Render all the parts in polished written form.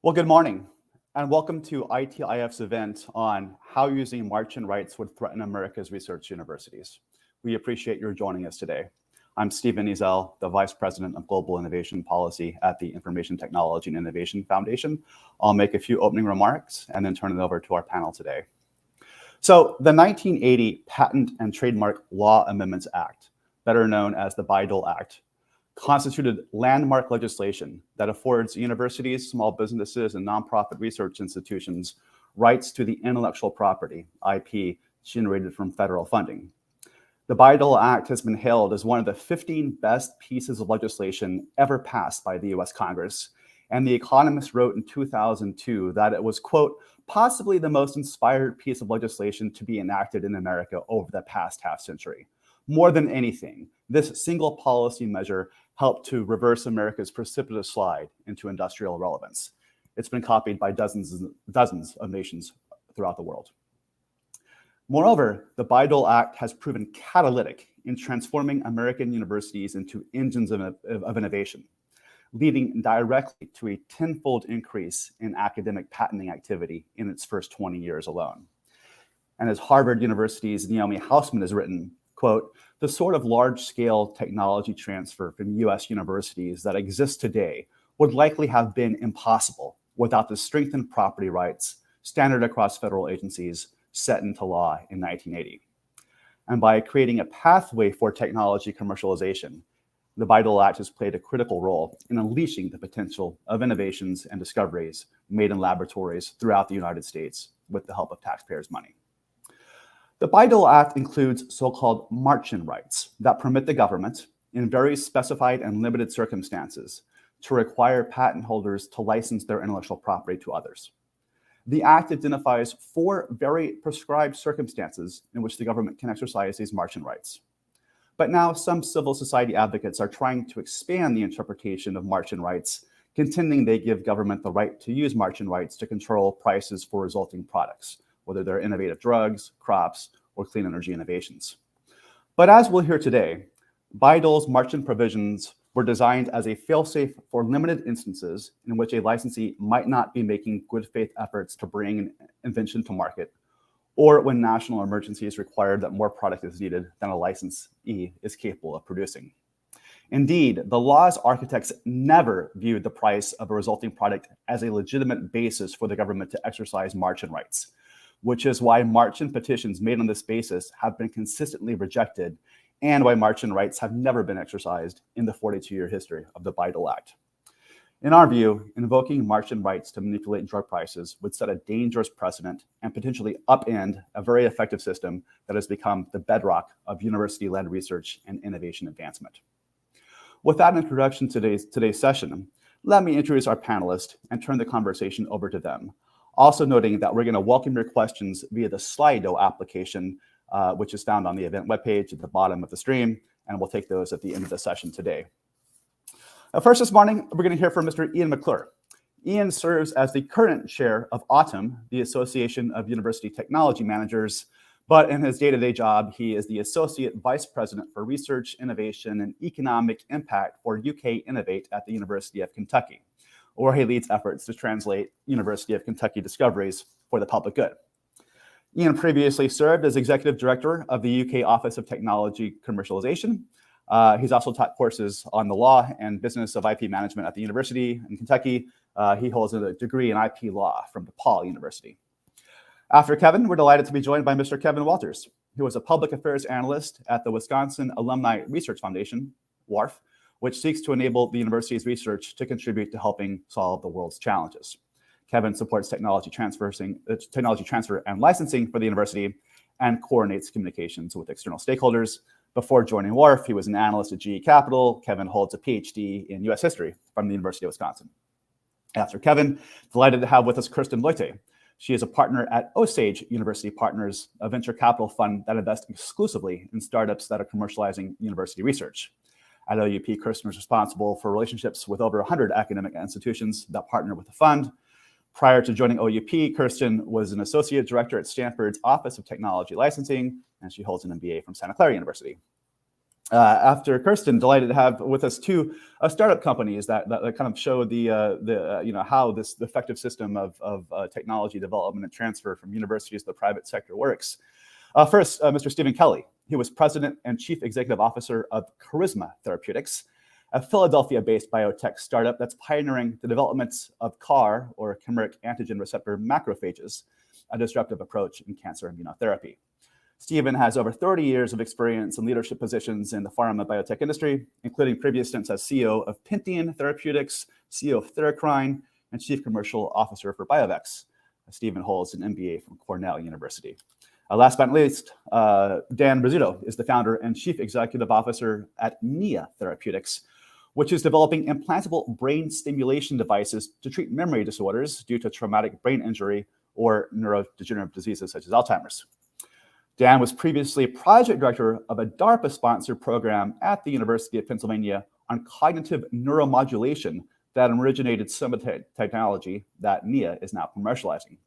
Well, good morning, and welcome to ITIF's event on how using Marching rights would threaten America's research universities. We appreciate your joining us today. I'm Stephen Ezel, the Vice President of Global Innovation Policy at the Information Technology and Innovation Foundation. I'll make a few opening remarks and then turn it over to our panel today. So the 1980 Patent and Trademark Law Amendments Act, better known as the Bayh-Dole Act, constituted landmark legislation that affords universities, small businesses, and nonprofit research institutions rights to the intellectual property, IP, generated from federal funding. The Bayh-Dole Act has been hailed as one of the 15 best pieces of legislation ever passed by the US Congress, and The Economist wrote in 2002 that it was, quote, possibly the most inspired piece of legislation to be enacted in America over the past half century. More than anything, this single policy measure helped to reverse America's precipitous slide into industrial relevance. It's been copied by dozens of nations throughout the world. Moreover, the Bayh-Dole Act has proven catalytic in transforming American universities into engines of innovation, leading directly to a tenfold increase in academic patenting activity in its first 20 years alone. And as Harvard University's Naomi Hausman has written, quote, the sort of large-scale technology transfer from US universities that exists today would likely have been impossible without the strengthened property rights standard across federal agencies set into law in 1980. And by creating a pathway for technology commercialization, the Bayh-Dole Act has played a critical role in unleashing the potential of innovations and discoveries made in laboratories throughout the United States with the help of taxpayers' money. The Bayh-Dole Act includes so-called Marching rights that permit the government, in very specified and limited circumstances, to require patent holders to license their intellectual property to others. The Act identifies 4 very prescribed circumstances in which the government can exercise these Marching rights. But now some civil society advocates are trying to expand the interpretation of Marching rights, contending they give government the right to use Marching rights to control prices for resulting products, whether they're innovative drugs, crops, or clean energy innovations. But as we'll hear today, Bayh-Dole's Marching provisions were designed as a fail-safe for limited instances in which a licensee might not be making good faith efforts to bring an invention to market, or when national emergencies require that more product is needed than a licensee is capable of producing. Indeed, the law's architects never viewed the price of a resulting product as a legitimate basis for the government to exercise Marching rights, which is why Marching petitions made on this basis have been consistently rejected and why Marching rights have never been exercised in the 42-year history of the Bayh-Dole Act. In our view, invoking Marching rights to manipulate drug prices would set a dangerous precedent and potentially upend a very effective system that has become the bedrock of university-led research and innovation advancement. With that introduction to today's session, let me introduce our panelists and turn the conversation over to them. Also noting that we're going to welcome your questions via the Slido application, which is found on the event webpage at the bottom of the stream, and we'll take those at the end of the session today. First this morning, we're going to hear from Mr. Ian McClure. Ian serves as the current chair of AUTUM, the Association of University Technology Managers, but in his day-to-day job, he is the Associate Vice President for Research, Innovation, and Economic Impact for UK Innovate at the University of Kentucky, where he leads efforts to translate University of Kentucky discoveries for the public good. Ian previously served as Executive Director of the UK Office of Technology Commercialization. He's also taught courses on the law and business of IP management at the University in Kentucky. He holds a degree in IP law from DePaul University. After Kevin, we're delighted to be joined by Mr. Kevin Walters, who is a public affairs analyst at the Wisconsin Alumni Research Foundation, WARF, which seeks to enable the university's research to contribute to helping solve the world's challenges. Kevin supports technology transfer and licensing for the university and coordinates communications with external stakeholders. Before joining WARF, he was an analyst at GE Capital. Kevin holds a PhD in US history from the University of Wisconsin. After Kevin, delighted to have with us Kirsten Leute. She is a partner at Osage University Partners, a venture capital fund that invests exclusively in startups that are commercializing university research. At OUP, Kirsten was responsible for relationships with over 100 academic institutions that partner with the fund. Prior to joining OUP, Kirsten was an associate director at Stanford's Office of Technology Licensing, and she holds an MBA from Santa Clara University. After Kirsten, delighted to have with us two startup companies that kind of show the how this effective system of technology development and transfer from universities to the private sector works. First, Mr. Stephen Kelly. He was president and chief executive officer of Charisma Therapeutics, a Philadelphia-based biotech startup that's pioneering the development of CAR, or chimeric antigen receptor macrophages, a disruptive approach in cancer immunotherapy. Stephen has over 30 years of experience in leadership positions in the pharma biotech industry, including previous stints as CEO of Pintian Therapeutics, CEO of Theracrine, and chief commercial officer for BioVex. Stephen holds an MBA from Cornell University. Last but not least, Dan Rizzuto is the founder and chief executive officer at NIO Therapeutics, which is developing implantable brain stimulation devices to treat memory disorders due to traumatic brain injury or neurodegenerative diseases such as Alzheimer's. Dan was previously project director of a DARPA-sponsored program at the University of Pennsylvania on cognitive neuromodulation that originated some of the technology that NIO is now commercializing.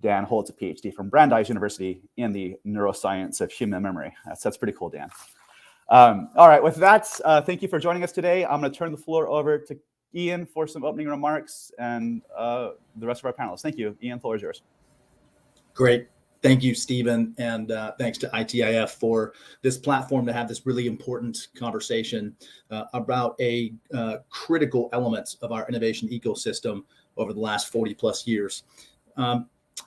Dan holds a PhD from Brandeis University in the neuroscience of human memory. That's pretty cool, Dan. All right, with that, thank you for joining us today. I'm going to turn the floor over to Ian for some opening remarks and the rest of our panelists. Thank you. Ian, the floor is yours. Great. Thank you, Stephen, and thanks to ITIF for this platform to have this really important conversation about a critical element of our innovation ecosystem over the last 40 plus years.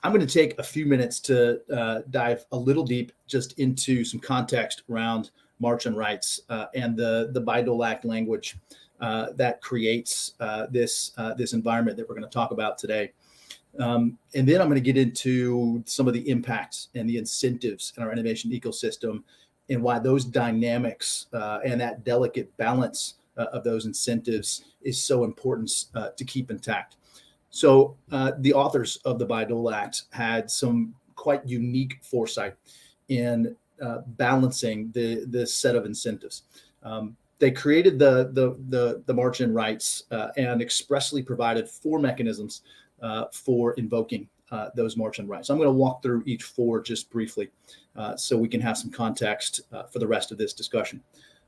I'm going to take a few minutes to dive a little deep just into some context around March and rights and the Bayh-Dole Act language that creates this environment that we're going to talk about today. And then I'm going to get into some of the impacts and the incentives in our innovation ecosystem and why those dynamics and that delicate balance of those incentives is so important to keep intact. So the authors of the Bayh-Dole Act had some quite unique foresight in balancing the set of incentives. They created the march-in rights and expressly provided 4 mechanisms for invoking those march-in rights. I'm going to walk through each 4 just briefly so we can have some context for the rest of this discussion.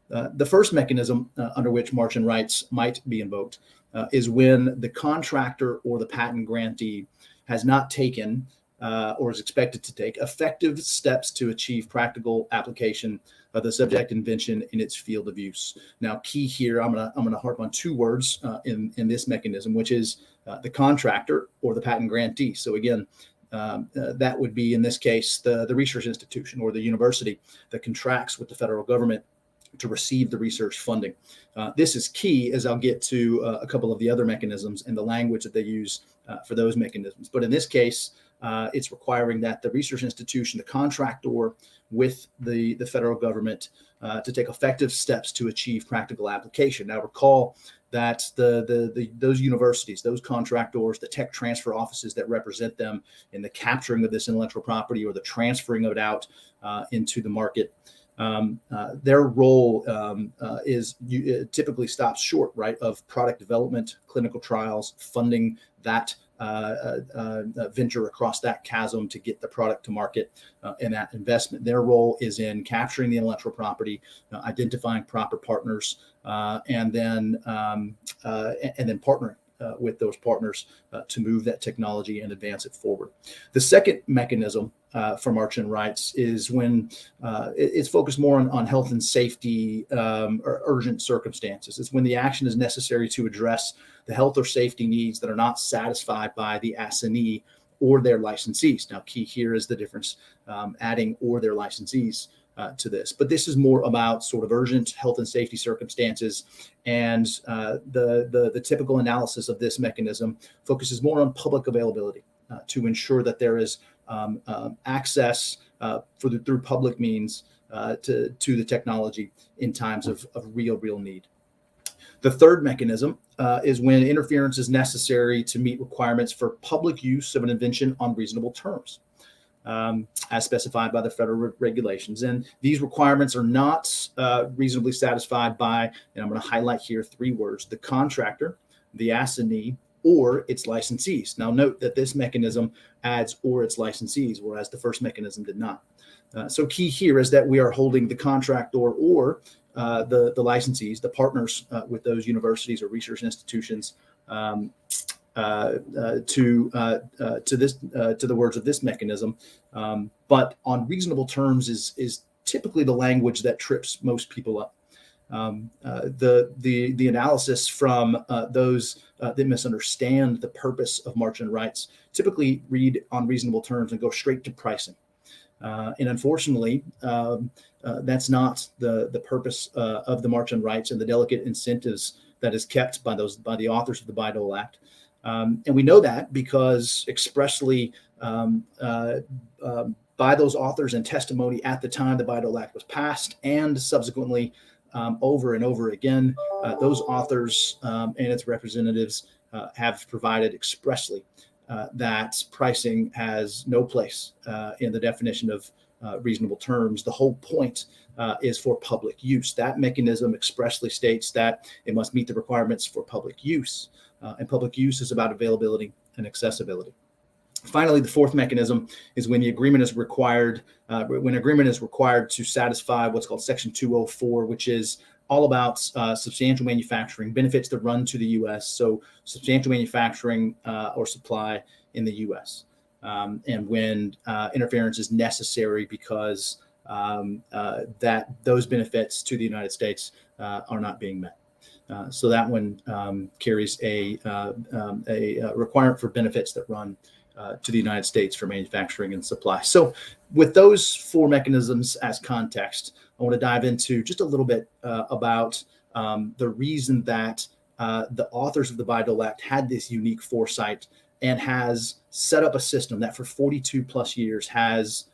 The first mechanism under which march-in rights might be invoked is when the contractor or the patent grantee has not taken or is expected to take effective steps to achieve practical application of the subject invention in its field of use. Now, key here, I'm gonna harp on 2 words in this mechanism, which is the contractor or the patent grantee. So again, that would be in this case the research institution or the university that contracts with the federal government to receive the research funding. This is key, as I'll get to a couple of the other mechanisms and the language that they use for those mechanisms. But in this case, it's requiring that the research institution, the contractor with the federal government, to take effective steps to achieve practical application. Now, recall that those universities, those contractors, the tech transfer offices that represent them in the capturing of this intellectual property or the transferring of it out into the market, their role typically stops short, right, of product development, clinical trials, funding that venture across that chasm to get the product to market and that investment. Their role is in capturing the intellectual property, identifying proper partners, and then partnering with those partners to move that technology and advance it forward. The second mechanism for march-in rights is when it's focused more on health and safety or urgent circumstances. It's when the action is necessary to address the health or safety needs that are not satisfied by the assignee or their licensees. Now, key here is the difference, adding or their licensees to this. But this is more about sort of urgent health and safety circumstances, and the typical analysis of this mechanism focuses more on public availability to ensure that there is access through public means to the technology in times of real need. The third mechanism is when interference is necessary to meet requirements for public use of an invention on reasonable terms, as specified by the federal regulations. And these requirements are not reasonably satisfied by, and I'm going to highlight here 3 words, the contractor, the assignee, or its licensees. Now note that this mechanism adds or its licensees, whereas the first mechanism did not. So key here is that we are holding the contractor or the licensees, the partners with those universities or research institutions to the words of this mechanism, but on reasonable terms is typically the language that trips most people up. The analysis from those that misunderstand the purpose of margin rights typically read on reasonable terms and go straight to pricing. And unfortunately, that's not the purpose of the margin rights and the delicate incentives that is kept by the authors of the Bayh-Dole Act. And we know that because expressly by those authors and testimony at the time the Bayh-Dole Act was passed, and subsequently over and over again, those authors and its representatives have provided expressly that pricing has no place in the definition of reasonable terms. The whole point is for public use. That mechanism expressly states that it must meet the requirements for public use, and public use is about availability and accessibility. Finally, the fourth mechanism is when the agreement is required, to satisfy what's called Section 204, which is all about substantial manufacturing, benefits that run to the U.S. So substantial manufacturing or supply in the U.S. And when interference is necessary because that those benefits to the United States are not being met. So that one carries a requirement for benefits that run to the United States for manufacturing and supply. So with those four mechanisms as context, I want to dive into just a little bit about the reason that the authors of the Bayh-Dole Act had this unique foresight and has set up a system that for 42 plus years has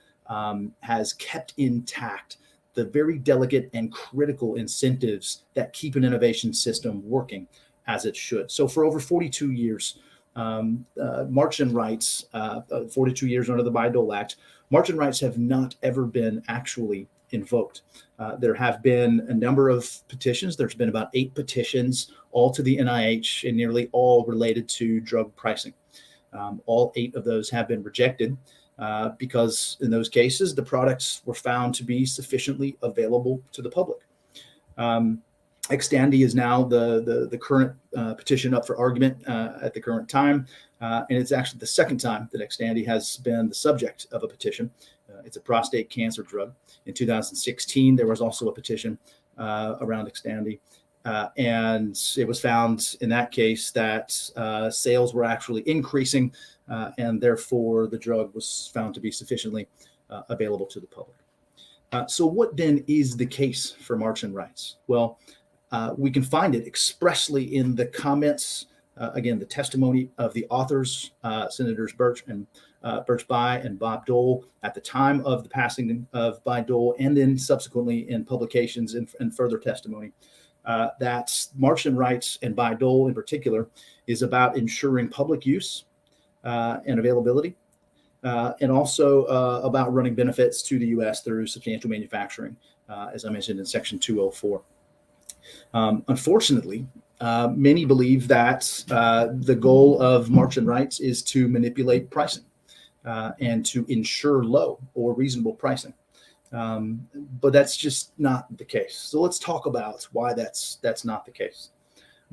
kept intact the very delicate and critical incentives that keep an innovation system working as it should. So for over 42 years, margin rights, 42 years under the Bayh-Dole Act, margin rights have not ever been actually invoked. There have been a number of petitions. There's been about 8 petitions, all to the NIH, and nearly all related to drug pricing. All 8 of those have been rejected because in those cases, the products were found to be sufficiently available to the public. Xtandi is now the current petition up for argument at the current time, and it's actually the second time that Xtandi has been the subject of a petition. It's a prostate cancer drug. In 2016, there was also a petition around Xtandi, and it was found in that case that sales were actually increasing, and therefore the drug was found to be sufficiently available to the public. So what then is the case for margin rights? Well, we can find it expressly in the comments, again, the testimony of the authors, Senators Birch Bayh and Bob Dole at the time of the passing of Bayh-Dole, and then subsequently in publications and further testimony, that margin rights and Bayh-Dole in particular is about ensuring public use and availability, and also about running benefits to the U.S. through substantial manufacturing, as I mentioned in Section 204. Unfortunately, many believe that the goal of margin rights is to manipulate pricing and to ensure low or reasonable pricing. But that's just not the case. So let's talk about why that's not the case.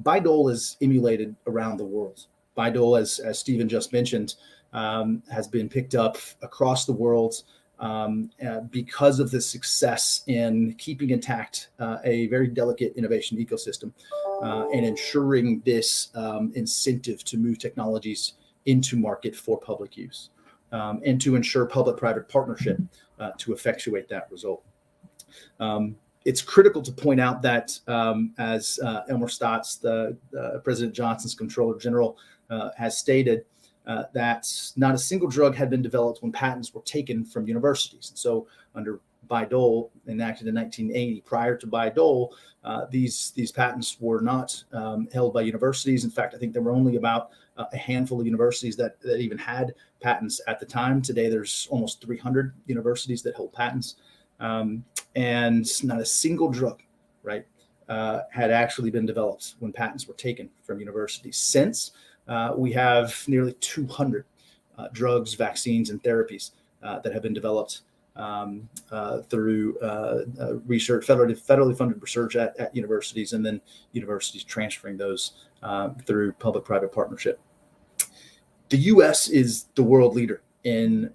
Bayh-Dole is emulated around the world. Bayh-Dole, as Stephen just mentioned, has been picked up across the world because of the success in keeping intact a very delicate innovation ecosystem and ensuring this incentive to move technologies into market for public use and to ensure public-private partnership to effectuate that result. It's critical to point out that as Elmer Stotts, the President Johnson's Comptroller General, has stated, that not a single drug had been developed when patents were taken from universities. And so under Bayh-Dole, enacted in 1980, prior to Bayh-Dole, these patents were not held by universities. In fact, I think there were only about a handful of universities that even had patents at the time. Today, there's almost 300 universities that hold patents. And not a single drug, right, had actually been developed when patents were taken from universities. Since We have nearly 200 drugs, vaccines, and therapies that have been developed through research, federally funded research at universities, and then universities transferring those through public-private partnership. The U.S. is the world leader in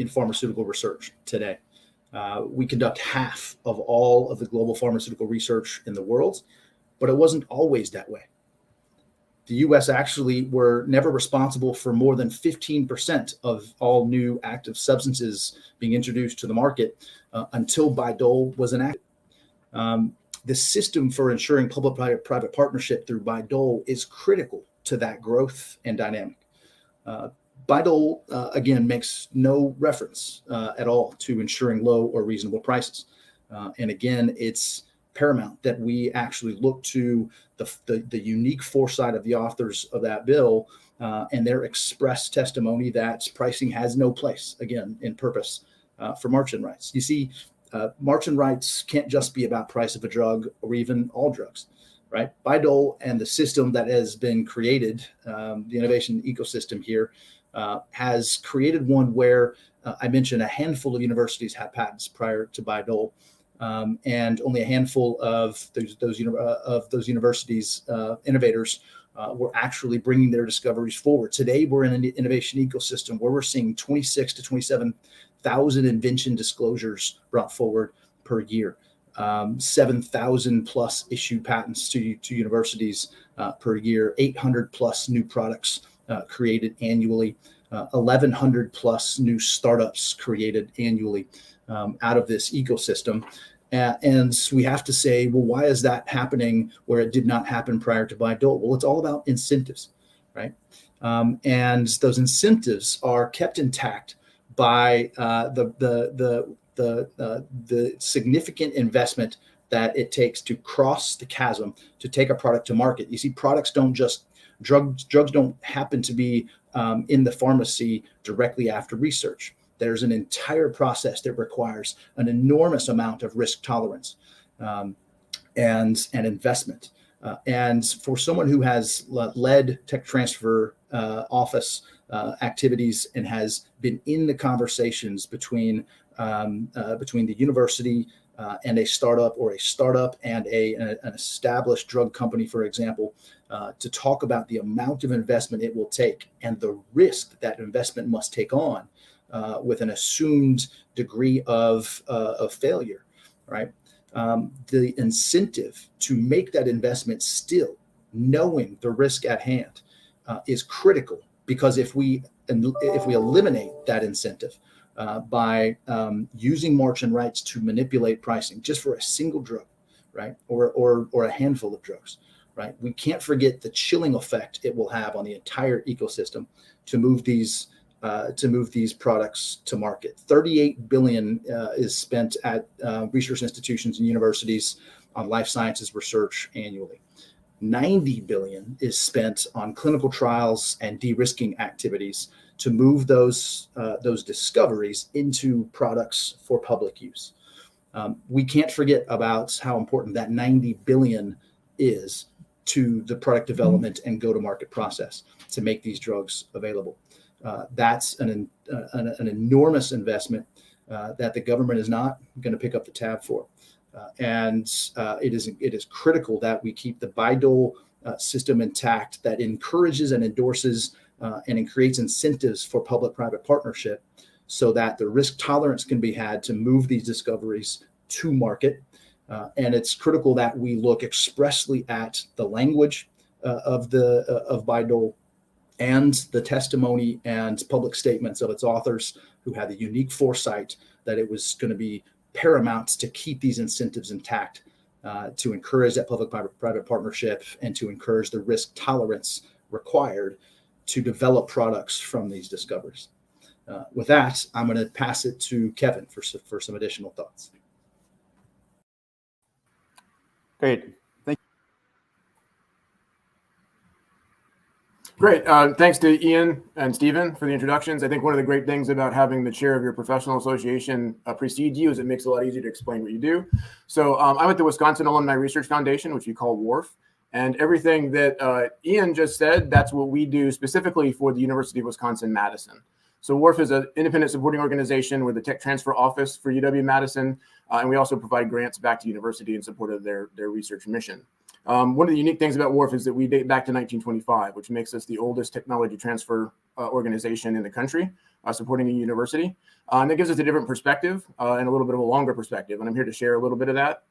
pharmaceutical research today. We conduct half of all of the global pharmaceutical research in the world, but it wasn't always that way. The U.S. actually were never responsible for more than 15% of all new active substances being introduced to the market until Bayh-Dole was enacted. The system for ensuring public-private partnership through Bayh-Dole is critical to that growth and dynamic. Bayh-Dole, again, makes no reference at all to ensuring low or reasonable prices. And again, it's paramount that we actually look to the unique foresight of the authors of that bill and their express testimony that pricing has no place, again, in purpose for margin rights. You see, margin rights can't just be about price of a drug or even all drugs, right? Bayh-Dole and the system that has been created, the innovation ecosystem here, has created one where I mentioned a handful of universities had patents prior to Bayh-Dole. And only a handful of those universities, innovators, were actually bringing their discoveries forward. Today, we're in an innovation ecosystem where we're seeing 26 to 27,000 invention disclosures brought forward per year, 7,000 plus issued patents to universities per year, 800 plus new products created annually, 1,100 plus new startups created annually out of this ecosystem. And we have to say, well, why is that happening where it did not happen prior to Bayh-Dole? Well, it's all about incentives, right? And those incentives are kept intact by the significant investment that it takes to cross the chasm to take a product to market. You see, drugs don't happen to be in the pharmacy directly after research. There's an entire process that requires an enormous amount of risk tolerance and investment. And for someone who has led tech transfer office activities and has been in the conversations between the university and a startup, or a startup and an established drug company, for example, to talk about the amount of investment it will take and the risk that investment must take on, with an assumed degree of failure, right? The incentive to make that investment still, knowing the risk at hand, is critical, because if we eliminate that incentive by using margin rights to manipulate pricing just for a single drug, right, or a handful of drugs, right, we can't forget the chilling effect it will have on the entire ecosystem to move these products to market. $38 billion is spent at research institutions and universities on life sciences research annually. $90 billion is spent on clinical trials and de-risking activities to move those discoveries into products for public use. We can't forget about how important that $90 billion is to the product development and go-to-market process to make these drugs available. That's an enormous investment that the government is not going to pick up the tab for. And it is critical that we keep the Bayh-Dole system intact, that encourages and endorses and creates incentives for public-private partnership, so that the risk tolerance can be had to move these discoveries to market. And it's critical that we look expressly at the language of Bayh-Dole and the testimony and public statements of its authors, who had the unique foresight that it was going to be paramount to keep these incentives intact, to encourage that public-private partnership and to encourage the risk tolerance required to develop products from these discoveries. With that, I'm going to pass it to Kevin for some additional thoughts. Great. Great. Thanks to Ian and Stephen for the introductions. I think one of the great things about having the chair of your professional association precede you is it makes it a lot easier to explain what you do. So I'm at the Wisconsin Alumni Research Foundation, which we call WARF. And everything that Ian just said, that's what we do specifically for the University of Wisconsin-Madison. So WRF is an independent supporting organization with the tech transfer office for UW-Madison, and we also provide grants back to university in support of their research mission. One of the unique things about WRF is that we date back to 1925, which makes us the oldest technology transfer organization in the country, supporting a university. And that gives us a different perspective and a little bit of a longer perspective. And I'm here to share a little bit of that.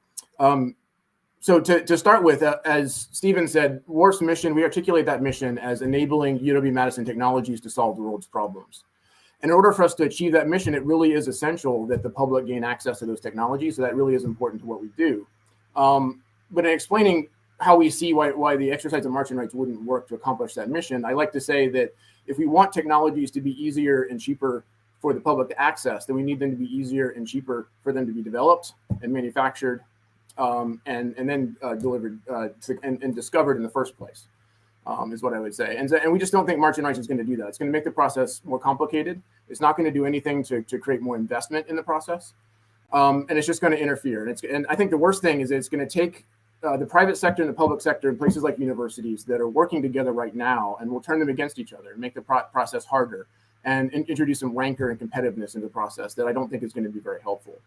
So to start with, as Stephen said, WRF's mission, we articulate that mission as enabling UW-Madison technologies to solve the world's problems. In order for us to achieve that mission, it really is essential that the public gain access to those technologies. So that really is important to what we do. But in explaining how we see why the exercise of marching rights wouldn't work to accomplish that mission, I like to say that if we want technologies to be easier and cheaper for the public to access, then we need them to be easier and cheaper for them to be developed and manufactured and then delivered and discovered in the first place. Is what I would say. And we just don't think marching rights is going to do that. It's going to make the process more complicated. It's not going to do anything to create more investment in the process. And it's just going to interfere. And I think the worst thing is it's going to take the private sector and the public sector in places like universities that are working together right now, and will turn them against each other and make the process harder and introduce some rancor and competitiveness into the process that I don't think is going to be very helpful.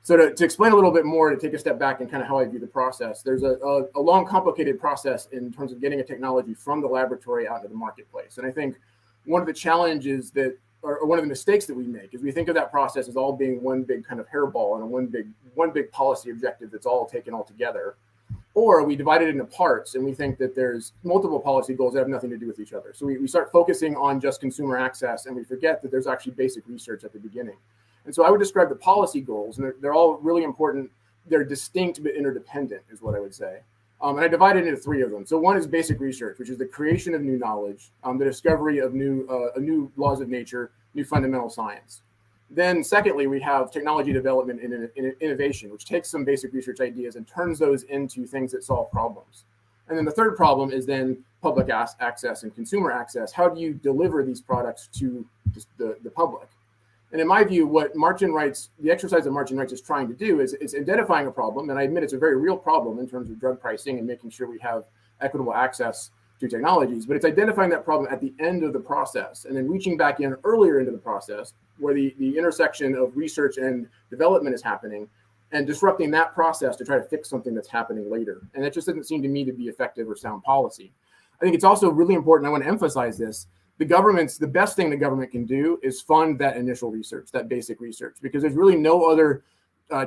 So to explain a little bit more, to take a step back and kind of how I view the process, there's a long, complicated process in terms of getting a technology from the laboratory out into the marketplace. And I think one of the challenges that, or one of the mistakes that we make is we think of that process as all being one big kind of hairball and one big policy objective that's all taken all together. Or we divide it into parts and we think that there's multiple policy goals that have nothing to do with each other. So we start focusing on just consumer access and we forget that there's actually basic research at the beginning. And so I would describe the policy goals, and they're all really important. They're distinct but interdependent is what I would say. And I divide it into three of them. So one is basic research, which is the creation of new knowledge, the discovery of new laws of nature, new fundamental science. Then secondly, we have technology development and innovation, which takes some basic research ideas and turns those into things that solve problems. And then the third problem is then public access and consumer access. How do you deliver these products to the public? And in my view, what marching rights, the exercise of marching rights is trying to do is it's identifying a problem. And I admit it's a very real problem in terms of drug pricing and making sure we have equitable access to technologies, but it's identifying that problem at the end of the process and then reaching back in earlier into the process where the intersection of research and development is happening and disrupting that process to try to fix something that's happening later. And it just doesn't seem to me to be effective or sound policy. I think it's also really important, I want to emphasize this, the best thing the government can do is fund that initial research, that basic research, because there's really no other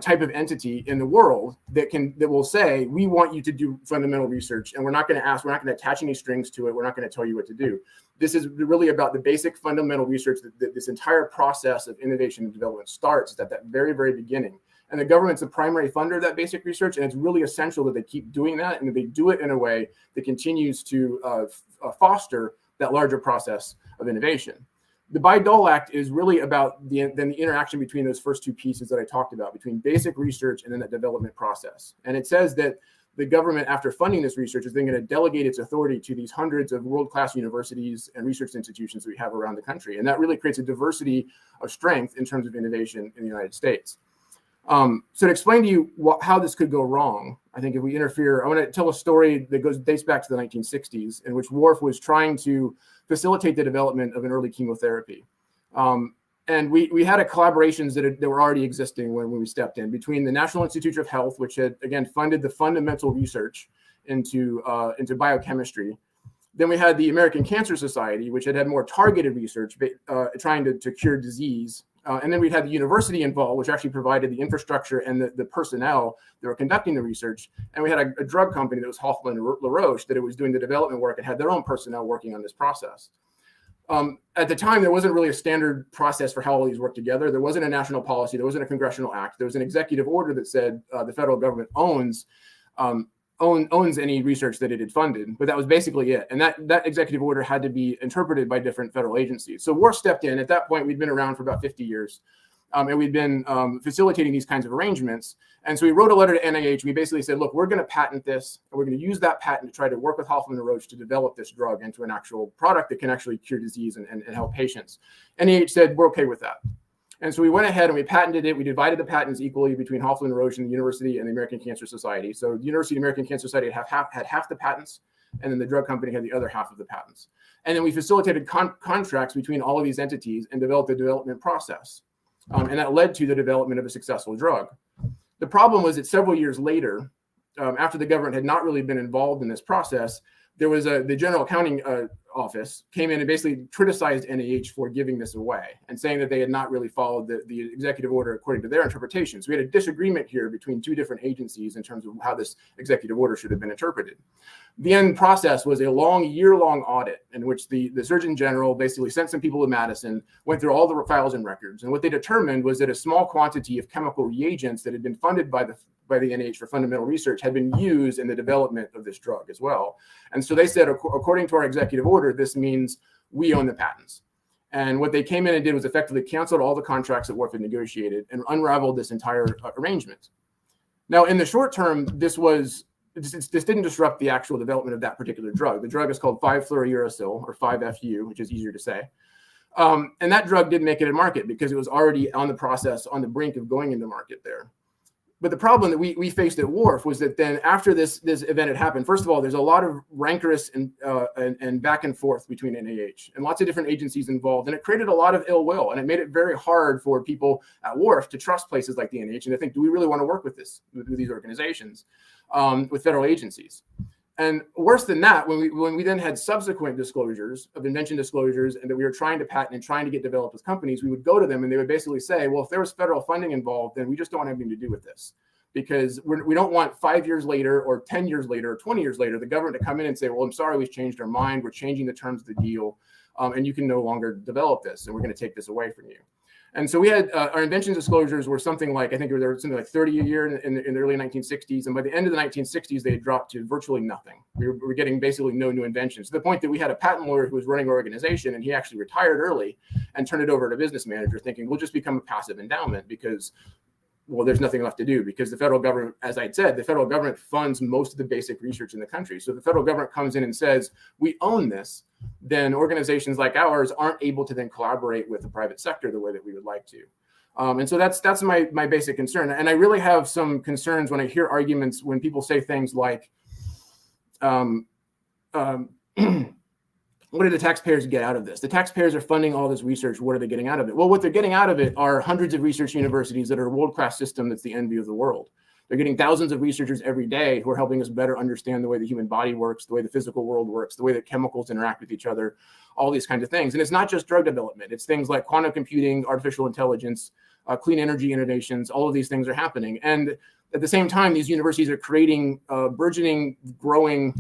type of entity in the world that will say, we want you to do fundamental research and we're not going to attach any strings to it. We're not going to tell you what to do. This is really about the basic fundamental research that this entire process of innovation and development starts at that very, very beginning. And the government's the primary funder of that basic research. And it's really essential that they keep doing that and that they do it in a way that continues to foster that larger process of innovation. The Bayh-Dole Act is really about the interaction between those first two pieces that I talked about, between basic research and then that development process. And it says that the government, after funding this research, is then going to delegate its authority to these hundreds of world-class universities and research institutions that we have around the country. And that really creates a diversity of strength in terms of innovation in the United States. So to explain to you how this could go wrong, I think if we interfere, I want to tell a story that dates back to the 1960s, in which WRF was trying to facilitate the development of an early chemotherapy. And we had collaborations that were already existing when we stepped in between the National Institute of Health, which had, again, funded the fundamental research into biochemistry. Then we had the American Cancer Society, which had more targeted research trying to cure disease. And then we had the university involved, which actually provided the infrastructure and the personnel that were conducting the research. And we had a drug company that was Hoffman La Roche that it was doing the development work and had their own personnel working on this process. At the time, there wasn't really a standard process for how all these work together. There wasn't a national policy. There wasn't a congressional act. There was an executive order that said the federal government owns any research that it had funded, but that was basically it. And that executive order had to be interpreted by different federal agencies. So WRF stepped in. At that point, we'd been around for about 50 years, and we'd been facilitating these kinds of arrangements. And so we wrote a letter to NIH. We basically said, look, we're going to patent this, and we're going to use that patent to try to work with Hoffman La Roche to develop this drug into an actual product that can actually cure disease and help patients. NIH said, we're okay with that. And so we went ahead and we patented it. We divided the patents equally between Hoffman Roche and the University and the American Cancer Society. So the University and American Cancer Society had half the patents, and then the drug company had the other half of the patents. And then we facilitated contracts between all of these entities and developed a development process. And that led to the development of a successful drug. The problem was that several years later, after the government had not really been involved in this process, there was the General Accounting Office came in and basically criticized NIH for giving this away and saying that they had not really followed the executive order according to their interpretation. So we had a disagreement here between two different agencies in terms of how this executive order should have been interpreted. The end process was a year-long audit in which the Surgeon General basically sent some people to Madison, went through all the files and records. And what they determined was that a small quantity of chemical reagents that had been funded by the NIH for fundamental research had been used in the development of this drug as well. And so they said, according to our executive order, this means we own the patents. And what they came in and did was effectively canceled all the contracts that Wharf had negotiated and unraveled this entire arrangement. Now, in the short term, this didn't disrupt the actual development of that particular drug. The drug is called 5-fluorouracil, or 5-FU, which is easier to say. And that drug did make it to market because it was already on the brink of going into market there. But the problem that we faced at Wharf was that then after this event had happened, first of all, there's a lot of rancorous and back and forth between NIH and lots of different agencies involved. And it created a lot of ill will. And it made it very hard for people at Wharf to trust places like the NIH. And I think, do we really want to work with these organizations, with federal agencies? And worse than that, when we then had subsequent disclosures of invention disclosures and that we were trying to patent and trying to get developed with companies, we would go to them and they would basically say, well, if there was federal funding involved, then we just don't want anything to do with this. Because we don't want 5 years later or 10 years later or 20 years later, the government to come in and say, well, I'm sorry, we've changed our mind. We're changing the terms of the deal and you can no longer develop this and we're going to take this away from you. And so we had our invention disclosures were something like, I think there was something like 30 a year in the early 1960s. And by the end of the 1960s, they had dropped to virtually nothing. We were getting basically no new inventions, to the point that we had a patent lawyer who was running our organization, and he actually retired early and turned it over to a business manager thinking, we'll just become a passive endowment because, well, there's nothing left to do because the federal government, as I said, the federal government funds most of the basic research in the country. So if the federal government comes in and says, we own this, then organizations like ours aren't able to then collaborate with the private sector the way that we would like to. And so that's my basic concern. And I really have some concerns when I hear arguments when people say things like, what do the taxpayers get out of this? The taxpayers are funding all this research. What are they getting out of it? Well, what they're getting out of it are hundreds of research universities that are a world-class system that's the envy of the world. They're getting thousands of researchers every day who are helping us better understand the way the human body works, the way the physical world works, the way that chemicals interact with each other, all these kinds of things. And it's not just drug development. It's things like quantum computing, artificial intelligence, clean energy innovations. All of these things are happening. And at the same time, these universities are creating burgeoning, growing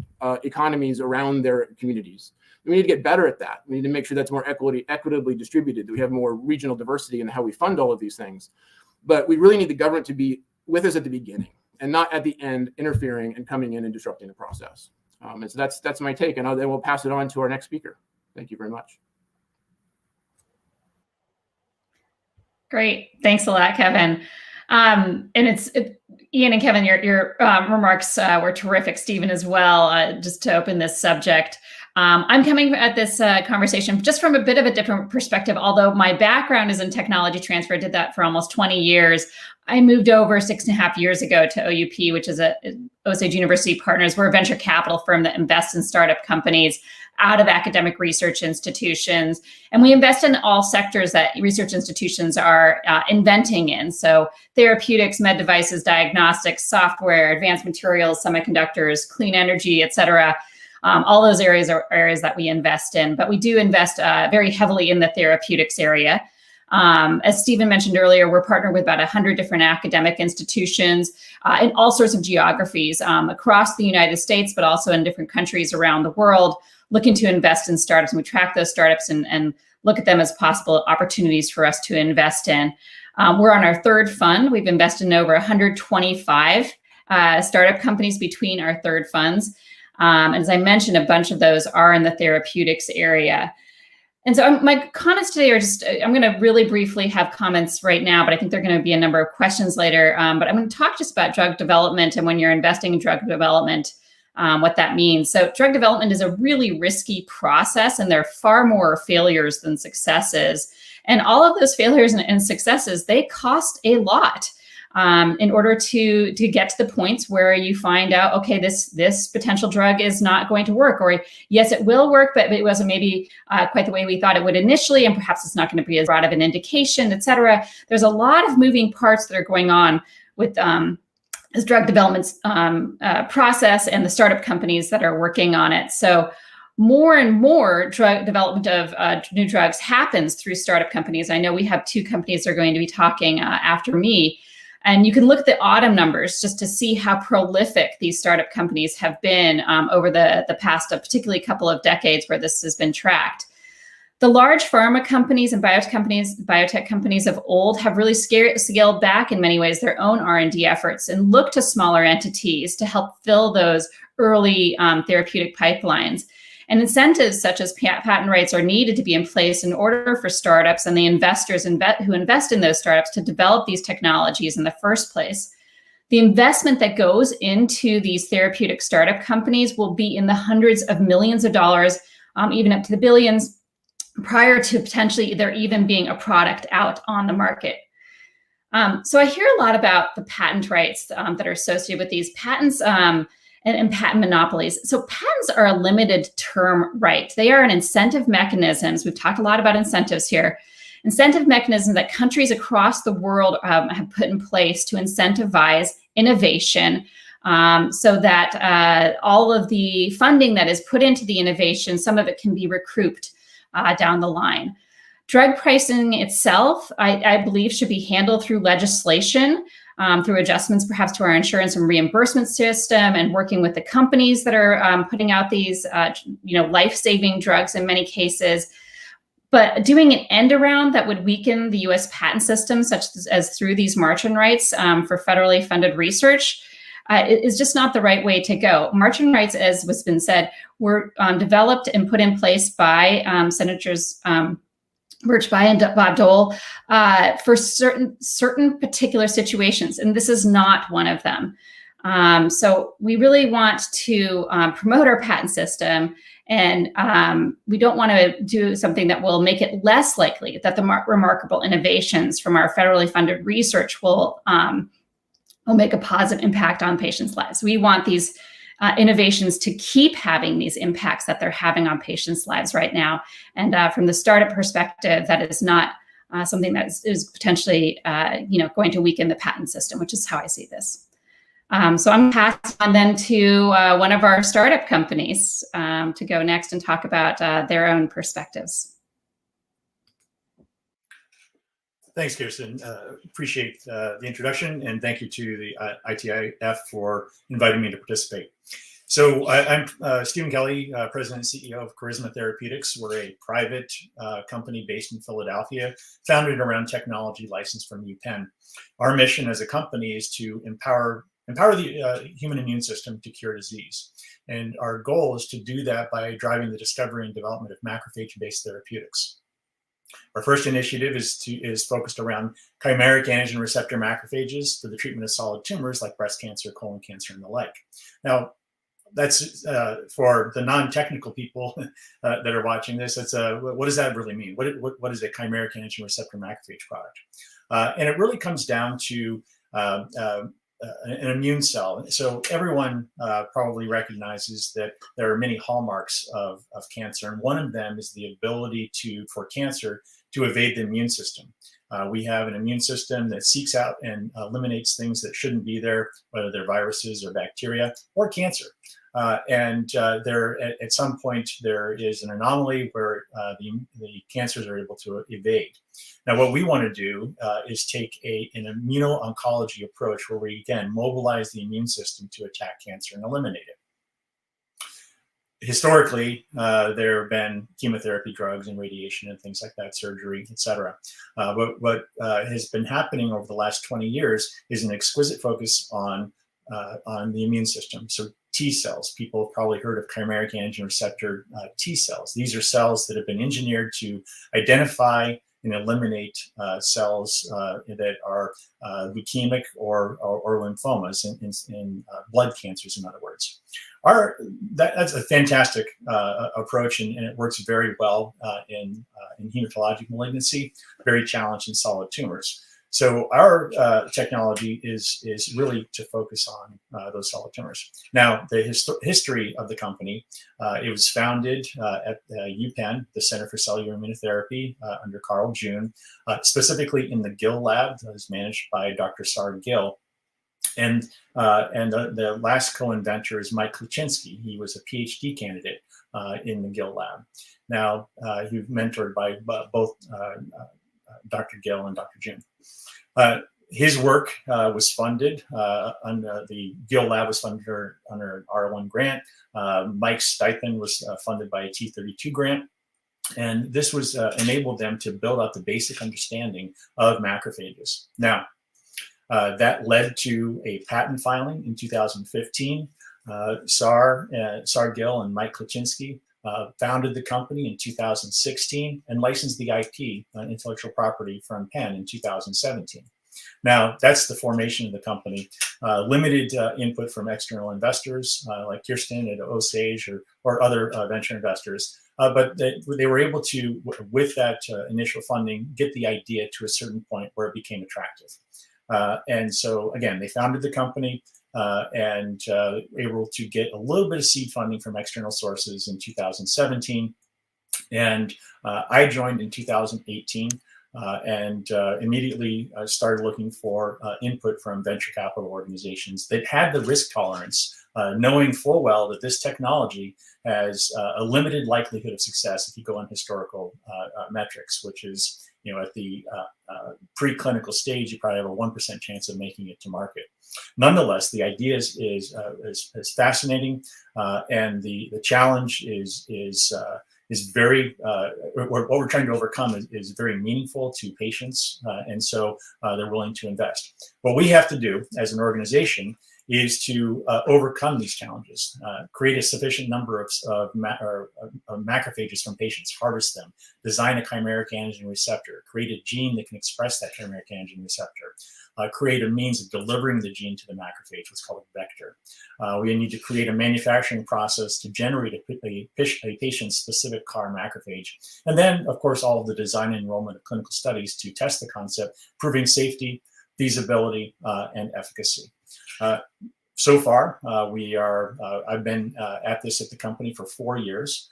economies around their communities. We need to get better at that. We need to make sure that's more equitably distributed, that we have more regional diversity in how we fund all of these things. But we really need the government to be with us at the beginning and not at the end interfering and coming in and disrupting the process. And so that's my take, and then we'll pass it on to our next speaker. Thank you very much. Great. Thanks a lot, Kevin. And Ian and Kevin, your remarks were terrific. Stephen as well, just to open this subject. I'm coming at this conversation just from a bit of a different perspective. Although my background is in technology transfer, I did that for almost 20 years. I moved over 6.5 years ago to OUP, which is Osage University Partners. We're a venture capital firm that invests in startup companies out of academic research institutions. And we invest in all sectors that research institutions are inventing in. So therapeutics, med devices, diagnostics, software, advanced materials, semiconductors, clean energy, et cetera. All those areas are areas that we invest in, but we do invest very heavily in the therapeutics area. As Stephen mentioned earlier, we're partnered with about 100 different academic institutions in all sorts of geographies across the United States, but also in different countries around the world, looking to invest in startups. And we track those startups and look at them as possible opportunities for us to invest in. We're on our third fund. We've invested in over 125 startup companies between our third funds. And as I mentioned, a bunch of those are in the therapeutics area. And so my comments today are just, I'm going to really briefly have comments right now, but I think there are going to be a number of questions later. But I'm going to talk just about drug development and when you're investing in drug development, what that means. So drug development is a really risky process, and there are far more failures than successes. And all of those failures and successes, they cost a lot in order to get to the points where you find out, okay, this potential drug is not going to work, or yes, it will work, but it wasn't maybe quite the way we thought it would initially, and perhaps it's not going to be as broad of an indication, et cetera. There's a lot of moving parts that are going on with this drug development process and the startup companies that are working on it. So more and more drug development of new drugs happens through startup companies. I know we have two companies that are going to be talking after me. And you can look at the autumn numbers just to see how prolific these startup companies have been over the past, particularly couple of decades where this has been tracked. The large pharma companies and biotech companies of old have really scaled back in many ways their own R&D efforts and look to smaller entities to help fill those early therapeutic pipelines. And incentives such as patent rights are needed to be in place in order for startups and the investors who invest in those startups to develop these technologies in the first place. The investment that goes into these therapeutic startup companies will be in the hundreds of millions of dollars, even up to the billions, prior to potentially there even being a product out on the market. So I hear a lot about the patent rights that are associated with these patents and patent monopolies. So patents are a limited term right. They are an incentive mechanisms. We've talked a lot about incentives here. Incentive mechanisms that countries across the world have put in place to incentivize innovation so that all of the funding that is put into the innovation, some of it can be recouped down the line. Drug pricing itself, I believe, should be handled through legislation, through adjustments perhaps to our insurance and reimbursement system, and working with the companies that are putting out these life-saving drugs in many cases. But doing an end around that would weaken the US patent system, such as through these margin rights for federally funded research, is just not the right way to go. Margin rights, as was been said, were developed and put in place by Senators Birch Bayh and Bob Dole for certain particular situations, and this is not one of them. So we really want to promote our patent system, and we don't want to do something that will make it less likely that the remarkable innovations from our federally funded research will make a positive impact on patients' lives. We want these innovations to keep having these impacts that they're having on patients' lives right now. And from the startup perspective, that is not something that is potentially going to weaken the patent system, which is how I see this. So I'm passing on then to one of our startup companies to go next and talk about their own perspectives. Thanks, Kirsten. Appreciate the introduction, and thank you to the ITIF for inviting me to participate. So I'm Stephen Kelly, President and CEO of Charisma Therapeutics. We're a private company based in Philadelphia, founded around technology licensed from UPenn. Our mission as a company is to empower the human immune system to cure disease. And our goal is to do that by driving the discovery and development of macrophage-based therapeutics. Our first initiative is focused around chimeric antigen receptor macrophages for the treatment of solid tumors like breast cancer, colon cancer, and the like. Now, that's for the non-technical people that are watching this. That's what does that really mean? What is a chimeric antigen receptor macrophage product? And it really comes down to an immune cell. So everyone probably recognizes that there are many hallmarks of cancer, and one of them is the ability for cancer to evade the immune system. We have an immune system that seeks out and eliminates things that shouldn't be there, whether they're viruses or bacteria or cancer. At some point, there is an anomaly where the cancers are able to evade. Now, what we want to do is take an immuno-oncology approach where we, again, mobilize the immune system to attack cancer and eliminate it. Historically, there have been chemotherapy drugs and radiation and things like that, surgery, et cetera. But what has been happening over the last 20 years is an exquisite focus on the immune system. So T cells, people have probably heard of chimeric antigen receptor T cells. These are cells that have been engineered to identify and eliminate cells that are leukemic or lymphomas in blood cancers, in other words. That's a fantastic approach, and it works very well in hematologic malignancy, very challenged in solid tumors. So our technology is really to focus on those solid tumors. Now, the history of the company, it was founded at UPenn, the Center for Cellular Immunotherapy, under Carl June, specifically in the Gill lab that was managed by Dr. Sar Gill. And the last co-inventor is Mike Kluczynski. He was a PhD candidate in the Gill lab. Now, he was mentored by both Dr. Gill and Dr. June. His work was funded under the Gill lab was funded under an R1 grant. Mike's stipend was funded by a T32 grant. And this was enabled them to build out the basic understanding of macrophages. Now, that led to a patent filing in 2015. Sar Gill and Mike Kluczynski founded the company in 2016 and licensed the IP, intellectual property, from Penn in 2017. Now, that's the formation of the company. Limited input from external investors like Kirsten at Osage or other venture investors. But they were able to, with that initial funding, get the idea to a certain point where it became attractive. And so, again, they founded the company and able to get a little bit of seed funding from external sources in 2017. And I joined in 2018 and immediately started looking for input from venture capital organizations that had the risk tolerance, knowing full well that this technology has a limited likelihood of success if you go on historical metrics, which is, at the preclinical stage, you probably have a 1% chance of making it to market. Nonetheless, the idea is fascinating, and the challenge is very what we're trying to overcome is very meaningful to patients, and so they're willing to invest. What we have to do as an organization is to overcome these challenges, create a sufficient number of macrophages from patients, harvest them, design a chimeric antigen receptor, create a gene that can express that chimeric antigen receptor, create a means of delivering the gene to the macrophage, what's called a vector. We need to create a manufacturing process to generate a patient-specific CAR macrophage. And then, of course, all of the design and enrollment of clinical studies to test the concept, proving safety, feasibility, and efficacy. So far, I've been at this at the company for 4 years.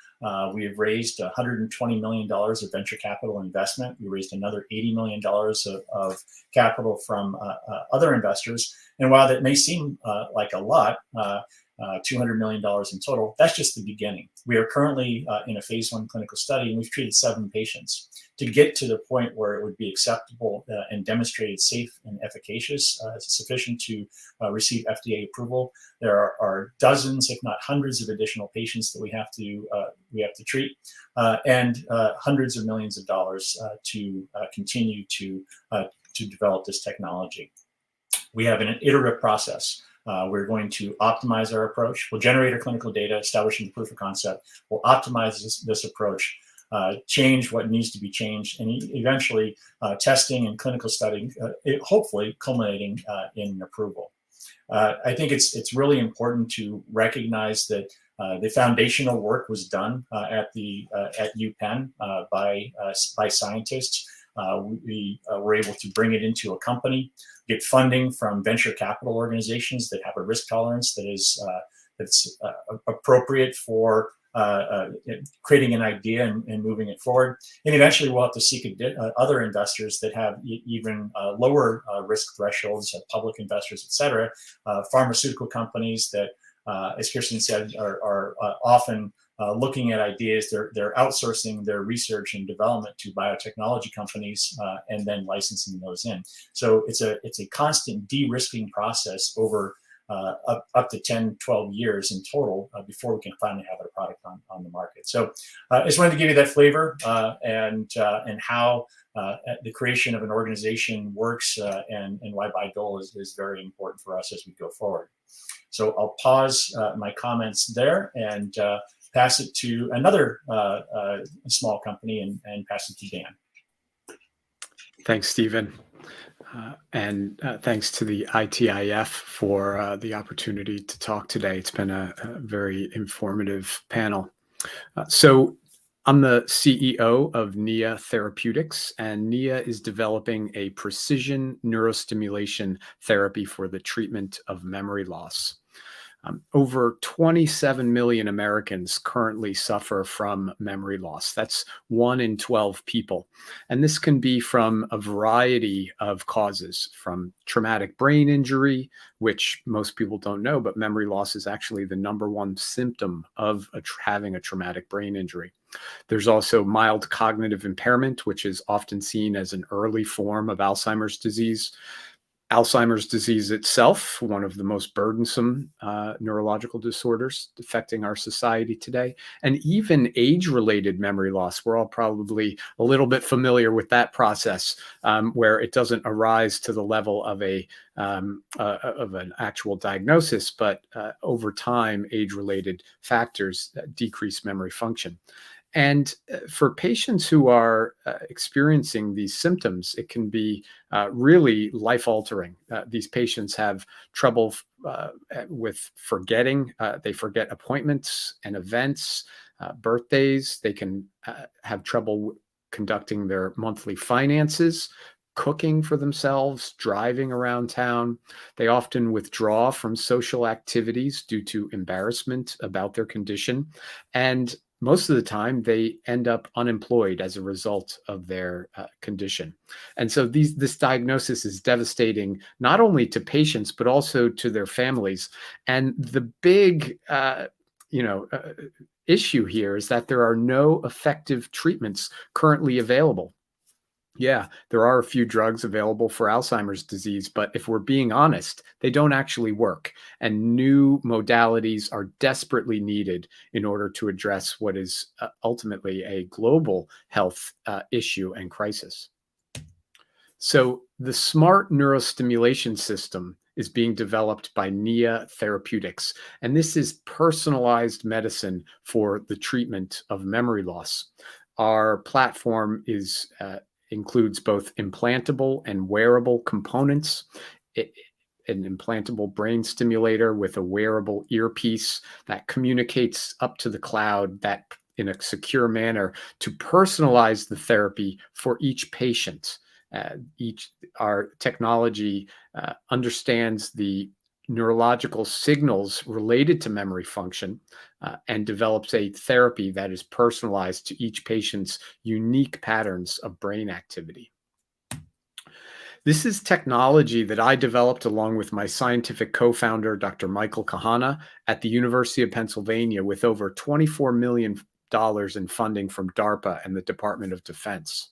We have raised $120 million of venture capital investment. We raised another $80 million of capital from other investors. And while that may seem like a lot, $200 million in total, that's just the beginning. We are currently in a phase 1 clinical study, and we've treated 7 patients. To get to the point where it would be acceptable and demonstrated safe and efficacious, sufficient to receive FDA approval, there are dozens, if not hundreds, of additional patients that we have to treat, and hundreds of millions of dollars to continue to develop this technology. We have an iterative process. We're going to optimize our approach. We'll generate our clinical data, establishing the proof of concept. We'll optimize this approach, change what needs to be changed, and eventually testing and clinical studying, hopefully culminating in an approval. I think it's really important to recognize that the foundational work was done at UPenn by scientists. We were able to bring it into a company, get funding from venture capital organizations that have a risk tolerance that's appropriate for creating an idea and moving it forward. And eventually we'll have to seek other investors that have even lower risk thresholds, public investors, et cetera, pharmaceutical companies that, as Kirsten said, are often looking at ideas. They're outsourcing their research and development to biotechnology companies and then licensing those in. So it's a constant de-risking process over up to 10, 12 years in total before we can finally have a product on the market. So I just wanted to give you that flavor and how the creation of an organization works and why Bidol is very important for us as we go forward. So I'll pause my comments there and pass it to another small company and pass it to Dan. Thanks, Stephen. And thanks to the ITIF for the opportunity to talk today. It's been a very informative panel. So I'm the CEO of NIO Therapeutics, and NIO is developing a precision neurostimulation therapy for the treatment of memory loss. Over 27 million Americans currently suffer from memory loss. That's 1 in 12 people. And this can be from a variety of causes, from traumatic brain injury, which most people don't know, but memory loss is actually the #1 symptom of having a traumatic brain injury. There's also mild cognitive impairment, which is often seen as an early form of Alzheimer's disease. Alzheimer's disease itself, one of the most burdensome neurological disorders affecting our society today, and even age-related memory loss. We're all probably a little bit familiar with that process, where it doesn't arise to the level of an actual diagnosis, but over time, age-related factors decrease memory function. And for patients who are experiencing these symptoms, it can be really life-altering. These patients have trouble with forgetting. They forget appointments and events, birthdays. They can have trouble conducting their monthly finances, cooking for themselves, driving around town. They often withdraw from social activities due to embarrassment about their condition. And most of the time, they end up unemployed as a result of their condition. And so this diagnosis is devastating, not only to patients, but also to their families. And the big issue here is that there are no effective treatments currently available. Yeah, there are a few drugs available for Alzheimer's disease, but if we're being honest, they don't actually work. And new modalities are desperately needed in order to address what is ultimately a global health issue and crisis. So the smart neurostimulation system is being developed by NIO Therapeutics, and this is personalized medicine for the treatment of memory loss. Our platform includes both implantable and wearable components, an implantable brain stimulator with a wearable earpiece that communicates up to the cloud that in a secure manner to personalize the therapy for each patient. Our technology understands the neurological signals related to memory function and develops a therapy that is personalized to each patient's unique patterns of brain activity. This is technology that I developed along with my scientific co-founder, Dr. Michael Kahana, at the University of Pennsylvania with over $24 million in funding from DARPA and the Department of Defense.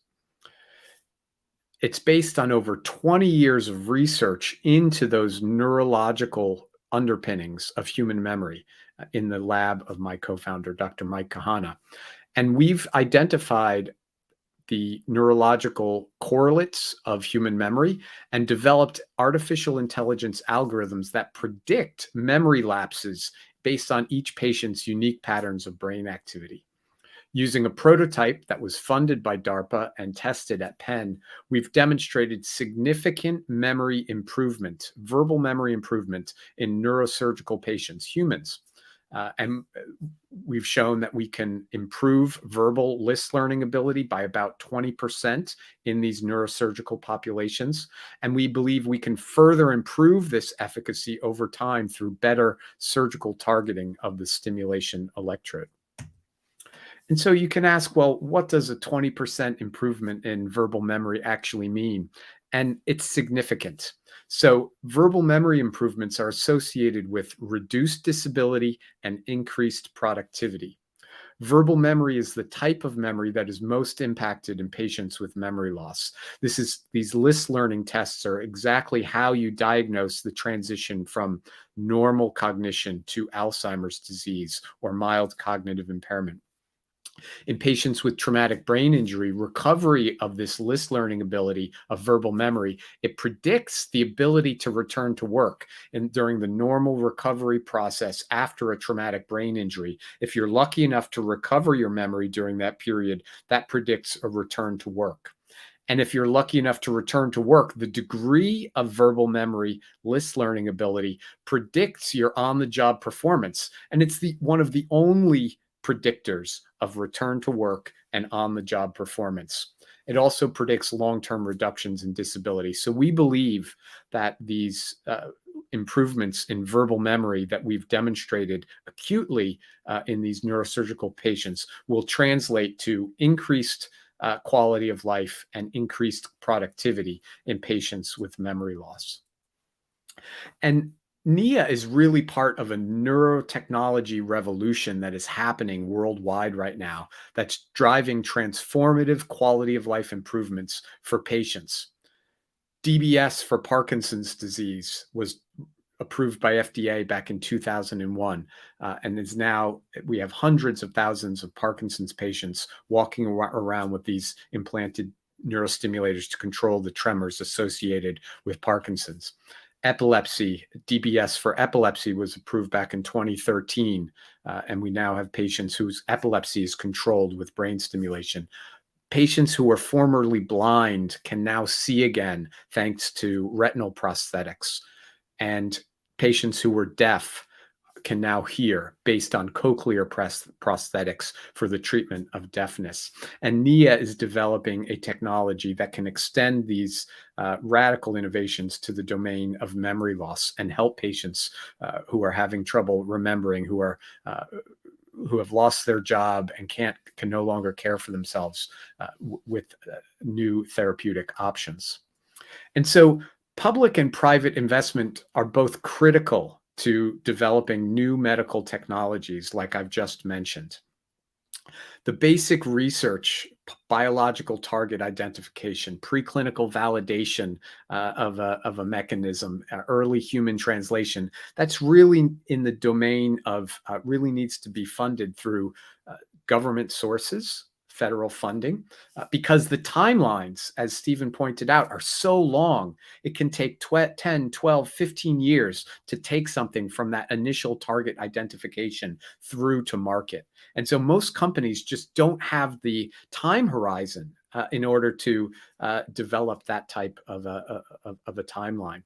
It's based on over 20 years of research into those neurological underpinnings of human memory in the lab of my co-founder, Dr. Mike Kahana. And we've identified the neurological correlates of human memory and developed artificial intelligence algorithms that predict memory lapses based on each patient's unique patterns of brain activity. Using a prototype that was funded by DARPA and tested at Penn, we've demonstrated significant memory improvement, verbal memory improvement in neurosurgical patients, humans. And we've shown that we can improve verbal list learning ability by about 20% in these neurosurgical populations. And we believe we can further improve this efficacy over time through better surgical targeting of the stimulation electrode. And so you can ask, well, what does a 20% improvement in verbal memory actually mean? And it's significant. So verbal memory improvements are associated with reduced disability and increased productivity. Verbal memory is the type of memory that is most impacted in patients with memory loss. These list learning tests are exactly how you diagnose the transition from normal cognition to Alzheimer's disease or mild cognitive impairment. In patients with traumatic brain injury, recovery of this list learning ability of verbal memory, it predicts the ability to return to work during the normal recovery process after a traumatic brain injury. If you're lucky enough to recover your memory during that period, that predicts a return to work. And if you're lucky enough to return to work, the degree of verbal memory, list learning ability predicts your on-the-job performance. And it's one of the only predictors of return to work and on-the-job performance. It also predicts long-term reductions in disability. So we believe that these improvements in verbal memory that we've demonstrated acutely in these neurosurgical patients will translate to increased quality of life and increased productivity in patients with memory loss. And NIA is really part of a neurotechnology revolution that is happening worldwide right now that's driving transformative quality of life improvements for patients. DBS for Parkinson's disease was approved by FDA back in 2001, and is now, we have hundreds of thousands of Parkinson's patients walking around with these implanted neurostimulators to control the tremors associated with Parkinson's. Epilepsy, DBS for epilepsy was approved back in 2013, and we now have patients whose epilepsy is controlled with brain stimulation. Patients who were formerly blind can now see again thanks to retinal prosthetics. And patients who were deaf can now hear based on cochlear prosthetics for the treatment of deafness. And NIA is developing a technology that can extend these radical innovations to the domain of memory loss and help patients who are having trouble remembering, who have lost their job and can no longer care for themselves with new therapeutic options. And so public and private investment are both critical to developing new medical technologies, like I've just mentioned. The basic research, biological target identification, preclinical validation of a mechanism, early human translation, that's really in the domain of really needs to be funded through government sources, federal funding, because the timelines, as Stephen pointed out, are so long. It can take 10, 12, 15 years to take something from that initial target identification through to market. And so most companies just don't have the time horizon in order to develop that type of a timeline.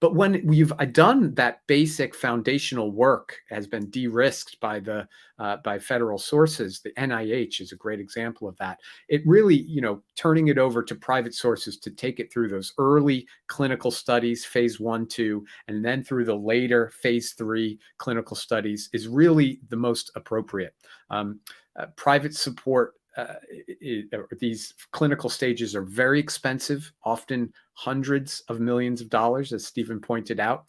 But when we've done that basic foundational work has been de-risked by federal sources, the NIH is a great example of that. It really, turning it over to private sources to take it through those early clinical studies, phase 1, 2, and then through the later phase 3 clinical studies is really the most appropriate. Private support. These clinical stages are very expensive, often hundreds of millions of dollars, as Stephen pointed out.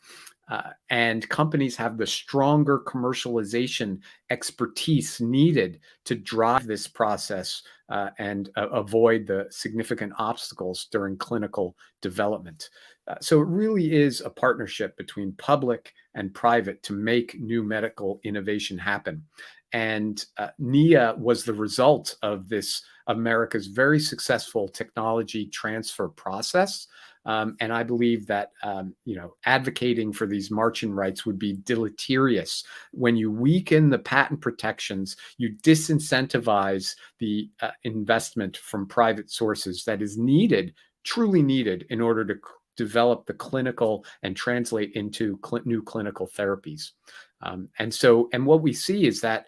And companies have the stronger commercialization expertise needed to drive this process and avoid the significant obstacles during clinical development. So it really is a partnership between public and private to make new medical innovation happen. And NIA was the result of this America's very successful technology transfer process. And I believe that, advocating for these marching rights would be deleterious. When you weaken the patent protections, you disincentivize the investment from private sources that is needed, truly needed, in order to develop the clinical and translate into new clinical therapies. And what we see is that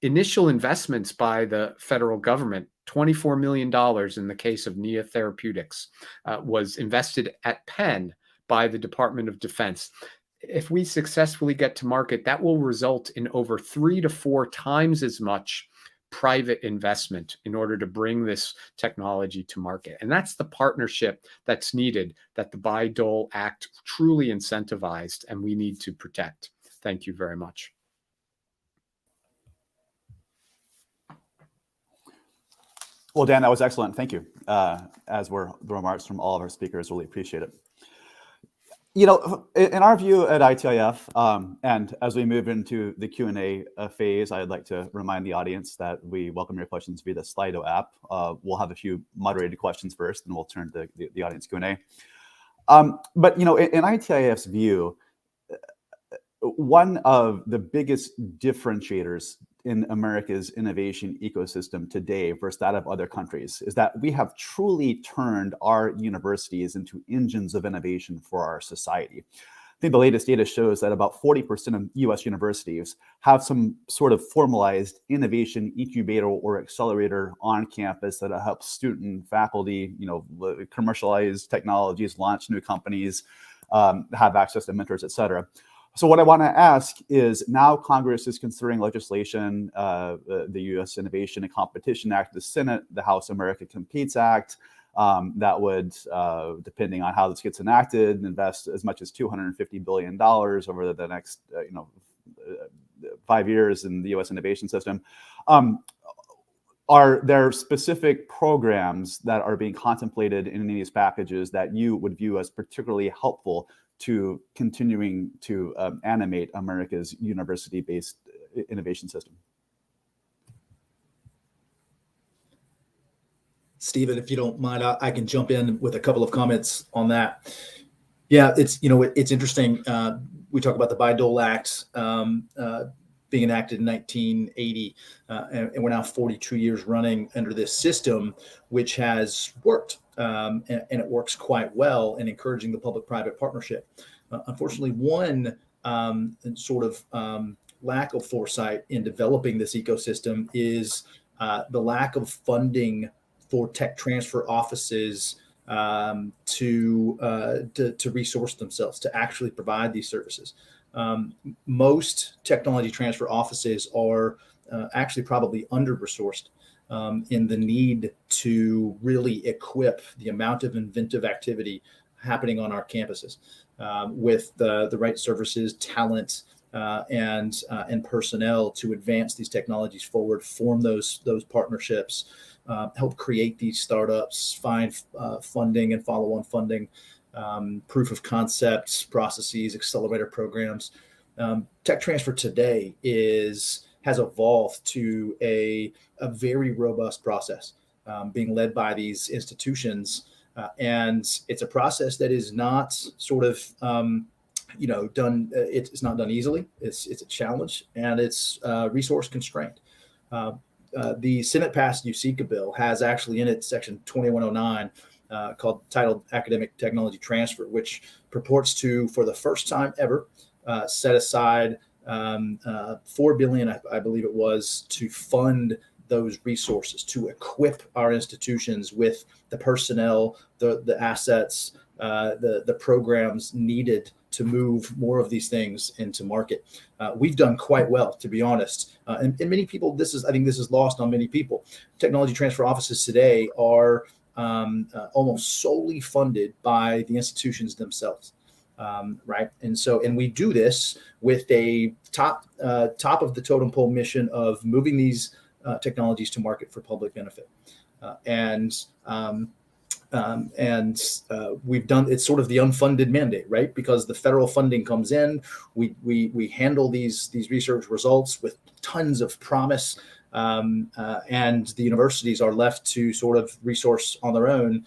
initial investments by the federal government, $24 million in the case of NIO Therapeutics, was invested at Penn by the Department of Defense. If we successfully get to market, that will result in over 3 to 4 times as much private investment in order to bring this technology to market. And that's the partnership that's needed, that the Bayh-Dole Act truly incentivized, and we need to protect. Thank you very much. Well, Dan, that was excellent. Thank you. As were the remarks from all of our speakers, really appreciate it. In our view at ITIF, and as we move into the Q&A phase, I'd like to remind the audience that we welcome your questions via the Slido app. We'll have a few moderated questions first, and we'll turn to the audience Q&A. But, in ITIF's view, one of the biggest differentiators in America's innovation ecosystem today versus that of other countries is that we have truly turned our universities into engines of innovation for our society. I think the latest data shows that about 40% of US universities have some sort of formalized innovation incubator or accelerator on campus that helps student, faculty, commercialize technologies, launch new companies, have access to mentors, et cetera. So what I want to ask is, now Congress is considering legislation, the U.S. Innovation and Competition Act, the Senate, the House America Competes Act, that would, depending on how this gets enacted, invest as much as $250 billion over the next 5 years in the U.S. innovation system. Are there specific programs that are being contemplated in any of these packages that you would view as particularly helpful to continuing to animate America's university-based innovation system? Stephen, if you don't mind, I can jump in with a couple of comments on that. Yeah, it's interesting. We talk about the Bayh-Dole Act being enacted in 1980, and we're now 42 years running under this system, which has worked, and it works quite well in encouraging the public-private partnership. Unfortunately, one sort of lack of foresight in developing this ecosystem is the lack of funding for tech transfer offices to resource themselves to actually provide these services. Most technology transfer offices are actually probably under-resourced in the need to really equip the amount of inventive activity happening on our campuses with the right services, talent, and personnel to advance these technologies forward, form those partnerships, help create these startups, find funding and follow-on funding, proof of concepts, processes, accelerator programs. Tech transfer today has evolved to a very robust process being led by these institutions. And it's a process that is not sort of done. It's not done easily. It's a challenge, and it's resource constrained. The Senate passed USICA bill has actually in it section 2109 titled Academic Technology Transfer, which purports to, for the first time ever, set aside $4 billion, I believe it was, to fund those resources, to equip our institutions with the personnel, the assets, the programs needed to move more of these things into market. We've done quite well, to be honest. And many people, I think this is lost on many people. Technology transfer offices today are almost solely funded by the institutions themselves, right? And we do this with a top of the totem pole mission of moving these technologies to market for public benefit. We've done, it's sort of the unfunded mandate, right? Because the federal funding comes in, we handle these research results with tons of promise, and the universities are left to sort of resource on their own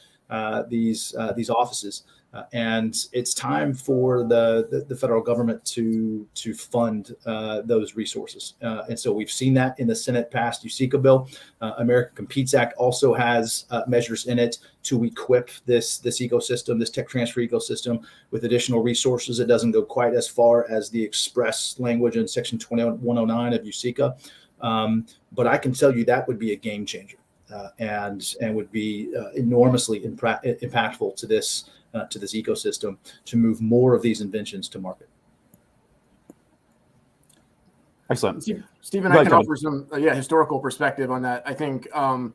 these offices. And it's time for the federal government to fund those resources. And so we've seen that in the Senate passed USICA bill. America Competes Act also has measures in it to equip this ecosystem, this tech transfer ecosystem, with additional resources. It doesn't go quite as far as the express language in section 2109 of USICA. But I can tell you that would be a game changer and would be enormously impactful to this ecosystem to move more of these inventions to market. Excellent. Stephen, I can offer some historical perspective on that. I think one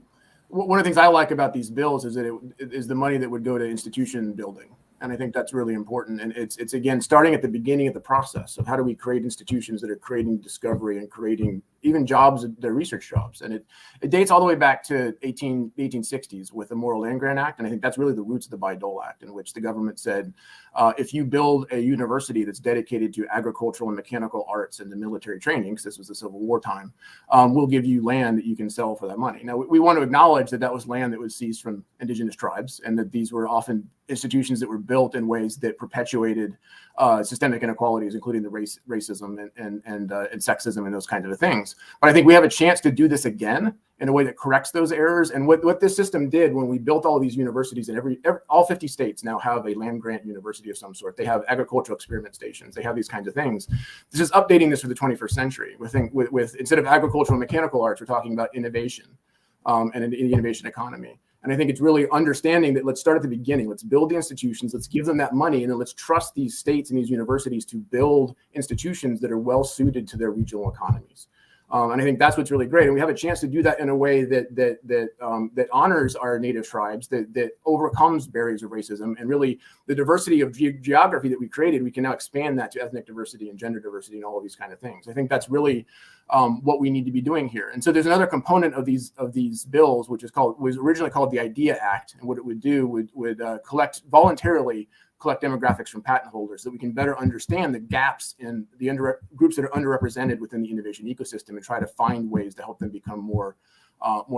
of the things I like about these bills is that it is the money that would go to institution building. And I think that's really important. And it's again, starting at the beginning of the process of how do we create institutions that are creating discovery and creating even jobs, their research jobs. And it dates all the way back to 1860s with the Morrill Land Grant Act. And I think that's really the roots of the Bayh-Dole Act, in which the government said, if you build a university that's dedicated to agricultural and mechanical arts and the military training, because this was the Civil War time, we'll give you land that you can sell for that money. Now, we want to acknowledge that was land that was seized from indigenous tribes, and that these were often institutions that were built in ways that perpetuated systemic inequalities, including the racism and sexism and those kinds of things. But I think we have a chance to do this again in a way that corrects those errors. And what this system did when we built all of these universities, and all 50 states now have a land grant university of some sort. They have agricultural experiment stations. They have these kinds of things. This is updating this for the 21st century. With instead of agricultural and mechanical arts, we're talking about innovation and the innovation economy. And I think it's really understanding that let's start at the beginning. Let's build the institutions. Let's give them that money. And then let's trust these states and these universities to build institutions that are well suited to their regional economies. And I think that's what's really great. And we have a chance to do that in a way that honors our native tribes, that overcomes barriers of racism, and really the diversity of geography that we created, we can now expand that to ethnic diversity and gender diversity and all of these kind of things. I think that's really what we need to be doing here. And so there's another component of these bills, which was originally called the IDEA Act. And what it would do would voluntarily collect demographics from patent holders so that we can better understand the gaps in the groups that are underrepresented within the innovation ecosystem and try to find ways to help them become more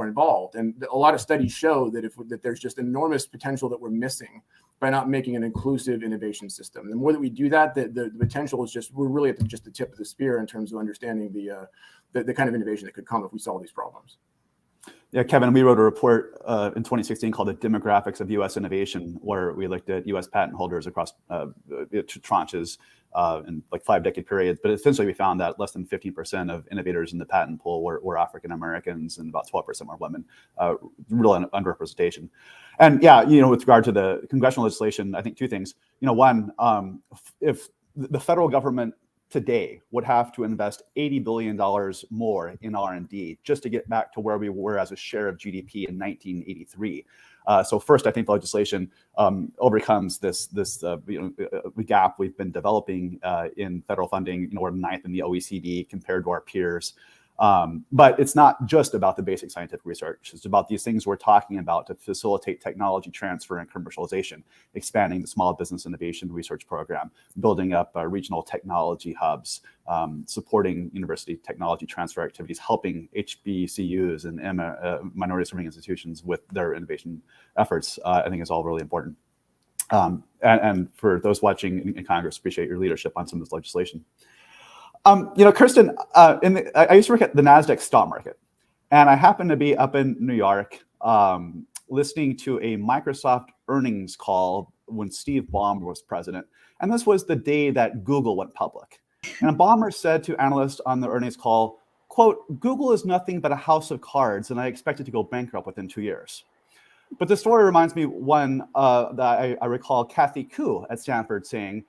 involved. And a lot of studies show that there's just enormous potential that we're missing by not making an inclusive innovation system. The more that we do that, the potential is we're really at just the tip of the spear in terms of understanding the kind of innovation that could come if we solve these problems. Yeah, Kevin, we wrote a report in 2016 called The Demographics of U.S. Innovation, where we looked at U.S. patent holders across tranches in like 5-decade periods. But essentially, we found that less than 15% of innovators in the patent pool were African Americans, and about 12% were women. Real underrepresentation. And yeah, with regard to the congressional legislation, I think two things. One, if the federal government today would have to invest $80 billion more in R&D just to get back to where we were as a share of GDP in 1983. So first, I think the legislation overcomes this gap we've been developing in federal funding. We're ninth in the OECD compared to our peers. But it's not just about the basic scientific research. It's about these things we're talking about to facilitate technology transfer and commercialization, expanding the Small Business Innovation Research Program, building up regional technology hubs, supporting university technology transfer activities, helping HBCUs and minority serving institutions with their innovation efforts, I think is all really important. And for those watching in Congress, appreciate your leadership on some of this legislation. Kirsten, I used to work at the NASDAQ stock market, and I happened to be up in New York listening to a Microsoft earnings call when Steve Ballmer was president. And this was the day that Google went public. And Ballmer said to analysts on the earnings call, quote, "Google is nothing but a house of cards, and I expect it to go bankrupt within 2 years." But the story reminds me one that I recall Kathy Koo at Stanford saying,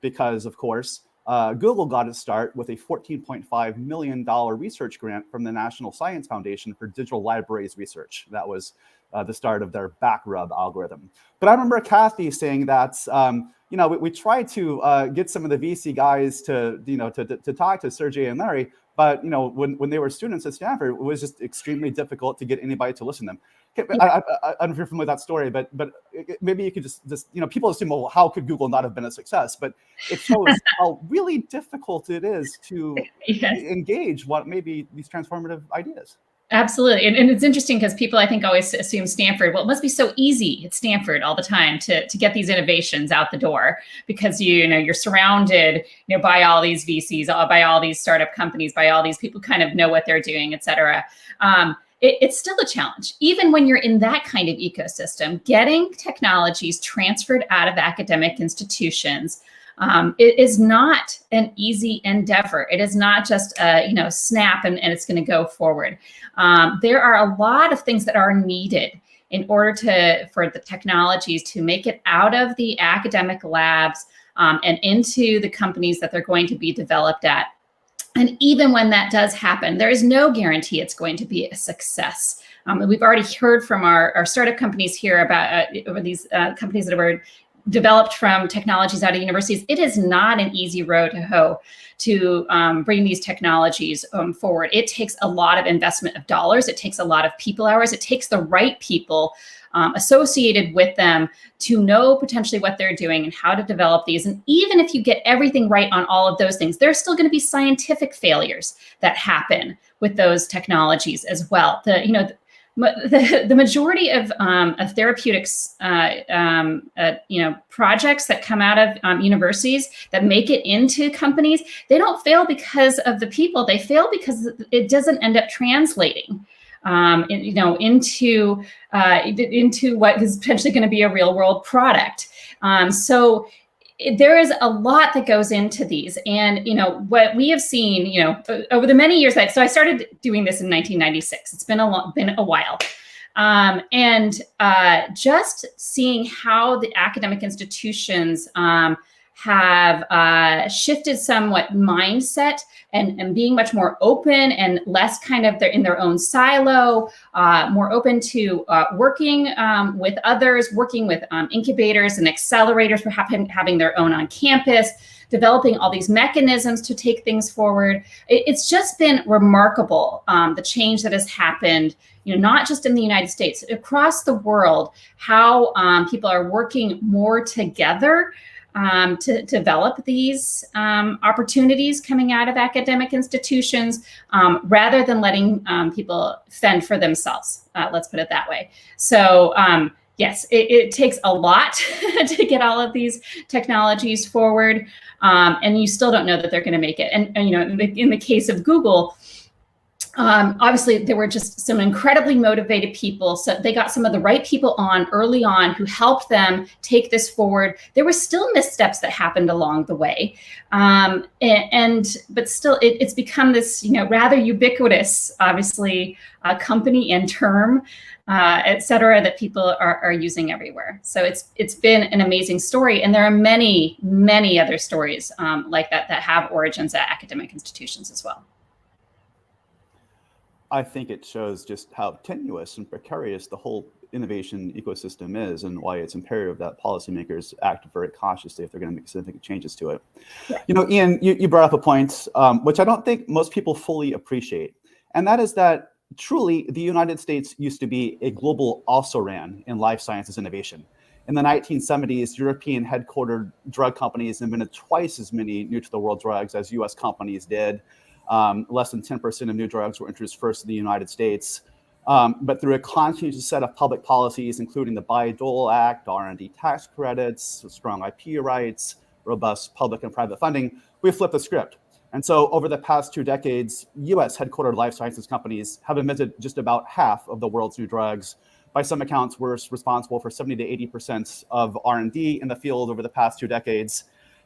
because, of course, Google got its start with a $14.5 million research grant from the National Science Foundation for digital libraries research. That was the start of their BackRub algorithm. But I remember Kathy saying that, we tried to get some of the VC guys to talk to Sergey and Larry, but when they were students at Stanford, it was just extremely difficult to get anybody to listen to them. I don't know if you're familiar with that story, but maybe you could just people assume, well, how could Google not have been a success? But it shows how really difficult it is to engage what may be these transformative ideas. Absolutely. And it's interesting because people, I think, always assume Stanford, well, it must be so easy at Stanford all the time to get these innovations out the door because, you're surrounded, by all these VCs, by all these startup companies, by all these people kind of know what they're doing, et cetera. It's still a challenge. Even when you're in that kind of ecosystem, getting technologies transferred out of academic institutions, it is not an easy endeavor. It is not just snap and it's going to go forward. There are a lot of things that are needed in order for the technologies to make it out of the academic labs and into the companies that they're going to be developed at. And even when that does happen, there is no guarantee it's going to be a success. We've already heard from our startup companies here about these companies that were developed from technologies out of universities. It is not an easy road to hoe to bring these technologies forward. It takes a lot of investment of dollars. It takes a lot of people hours. It takes the right people associated with them to know potentially what they're doing and how to develop these. And even if you get everything right on all of those things, there's still going to be scientific failures that happen with those technologies as well. the majority of therapeutics, projects that come out of universities that make it into companies, they don't fail because of the people. They fail because it doesn't end up translating, into what is potentially going to be a real world product. So there is a lot that goes into these. And, what we have seen, over the many years so I started doing this in 1996. It's been a while. And just seeing how the academic institutions have shifted somewhat mindset and being much more open and less kind of in their own silo, more open to working with others, working with incubators and accelerators, perhaps having their own on campus, developing all these mechanisms to take things forward. It's just been remarkable, the change that has happened, not just in the United States, across the world, how people are working more together to develop these opportunities coming out of academic institutions, rather than letting people fend for themselves. Let's put it that way. So yes, it takes a lot to get all of these technologies forward, and you still don't know that they're going to make it. And in the case of Google, obviously there were just some incredibly motivated people. So they got some of the right people on early on who helped them take this forward. There were still missteps that happened along the way. But still it's become this, rather ubiquitous, obviously, company and term, et cetera, that people are using everywhere. So it's been an amazing story. And there are many, many other stories like that have origins at academic institutions as well. I think it shows just how tenuous and precarious the whole innovation ecosystem is, and why it's imperative that policymakers act very cautiously if they're going to make significant changes to it. Yeah. Ian, you brought up a point which I don't think most people fully appreciate, and that is that truly the United States used to be a global also-ran in life sciences innovation. In the 1970s, European headquartered drug companies invented twice as many new-to-the-world drugs as US companies did. Less than 10% of new drugs were introduced first in the United States. But through a conscientious set of public policies, including the Bayh-Dole Act, R&D tax credits, strong IP rights, robust public and private funding, we flipped the script. And so over the past 2 decades, US headquartered life sciences companies have invented just about half of the world's new drugs. By some accounts, we're responsible for 70 to 80% of R&D in the field over the past 2 decades.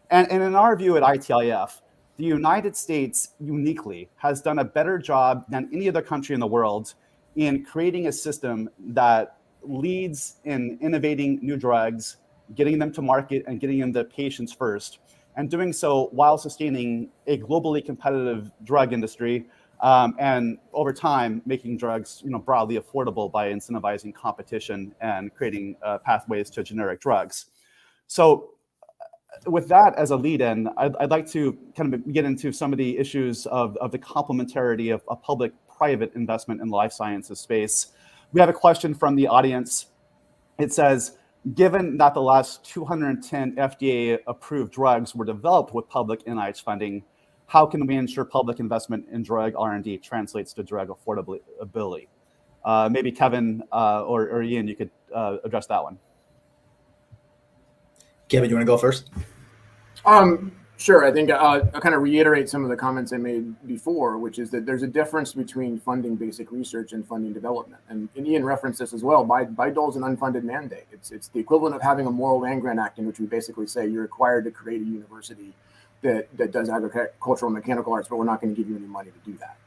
And in our view at ITIF, the United States uniquely has done a better job than any other country in the world in creating a system that leads in innovating new drugs, getting them to market and getting them to patients first, and doing so while sustaining a globally competitive drug industry, and over time making drugs broadly affordable by incentivizing competition and creating pathways to generic drugs. So with that as a lead-in, I'd like to kind of get into some of the issues of the complementarity of a public-private investment in the life sciences space. We have a question from the audience. It says, given that the last 210 FDA-approved drugs were developed with public NIH funding, how can we ensure public investment in drug R&D translates to drug affordability? Maybe Kevin or Ian, you could address that one. Kevin, you want to go first? Sure. I think I'll kind of reiterate some of the comments I made before, which is that there's a difference between funding basic research and funding development. And Ian referenced this as well. Bayh-Dole is an unfunded mandate. It's the equivalent of having a moral land-grant act in which we basically say you're required to create a university that does agricultural and mechanical arts, but we're not going to give you any money to do that.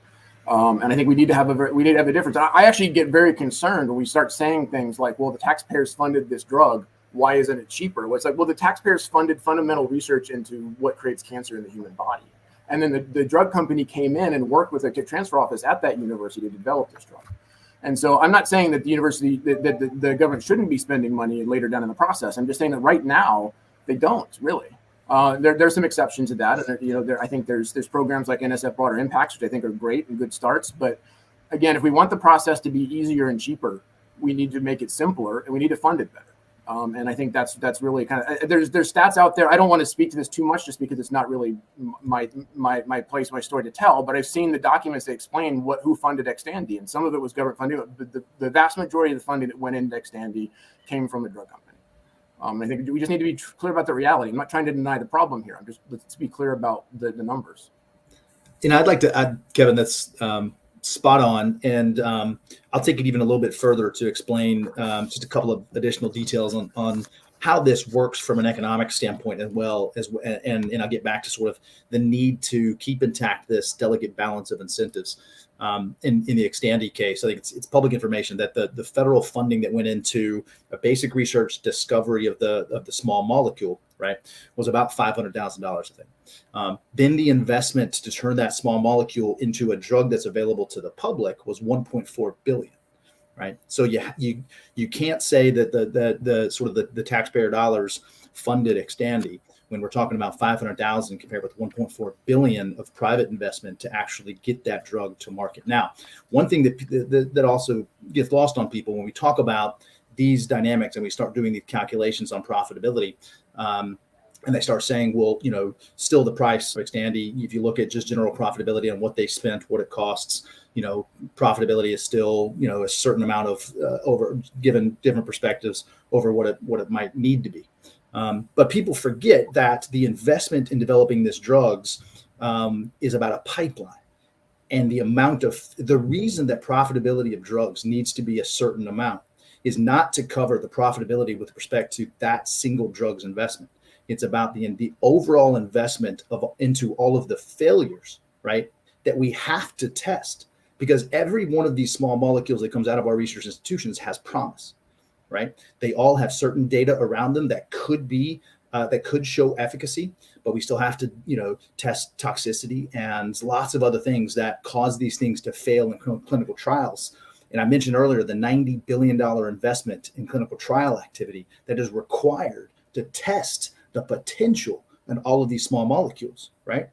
And I think we need to have a difference. I actually get very concerned when we start saying things like, well, the taxpayers funded this drug. Why isn't it cheaper? Well, it's like, well, the taxpayers funded fundamental research into what creates cancer in the human body. And then the drug company came in and worked with a tech transfer office at that university to develop this drug. And so I'm not saying that the university, that the government shouldn't be spending money later down in the process. I'm just saying that right now they don't really. There's some exceptions to that. And, I think there's programs like NSF Broader Impacts, which I think are great and good starts. But again, if we want the process to be easier and cheaper, we need to make it simpler and we need to fund it better. And I think that's really kind of, there's stats out there. I don't want to speak to this too much just because it's not really my place, my story to tell, but I've seen the documents that explain who funded Xtandi, and some of it was government funding. The vast majority of the funding that went into Xtandi came from the drug company. I think we just need to be clear about the reality. I'm not trying to deny the problem here. Let's be clear about the numbers. I'd like to add, Kevin, that's spot on. And I'll take it even a little bit further to explain just a couple of additional details on how this works from an economic standpoint as well as, and I'll get back to sort of the need to keep intact this delicate balance of incentives. In the Xtandi case, I think it's public information that the federal funding that went into a basic research discovery of the small molecule, right, was about $500,000, I think. Then the investment to turn that small molecule into a drug that's available to the public was $1.4 billion, right? So you can't say that the sort of the taxpayer dollars funded Xtandi when we're talking about 500,000 compared with 1.4 billion of private investment to actually get that drug to market. Now, one thing that also gets lost on people when we talk about these dynamics and we start doing these calculations on profitability, and they start saying, well, still the price of Xtandi, if you look at just general profitability and what they spent, what it costs, profitability is still, a certain amount of over, given different perspectives over what it might need to be. But people forget that the investment in developing these drugs is about a pipeline, and the reason that profitability of drugs needs to be a certain amount is not to cover the profitability with respect to that single drug's investment. It's about the overall investment into all of the failures, right, that we have to test, because every one of these small molecules that comes out of our research institutions has promise. Right? They all have certain data around them that could show efficacy, but we still have to, test toxicity and lots of other things that cause these things to fail in clinical trials. And I mentioned earlier the $90 billion investment in clinical trial activity that is required to test the potential in all of these small molecules, right?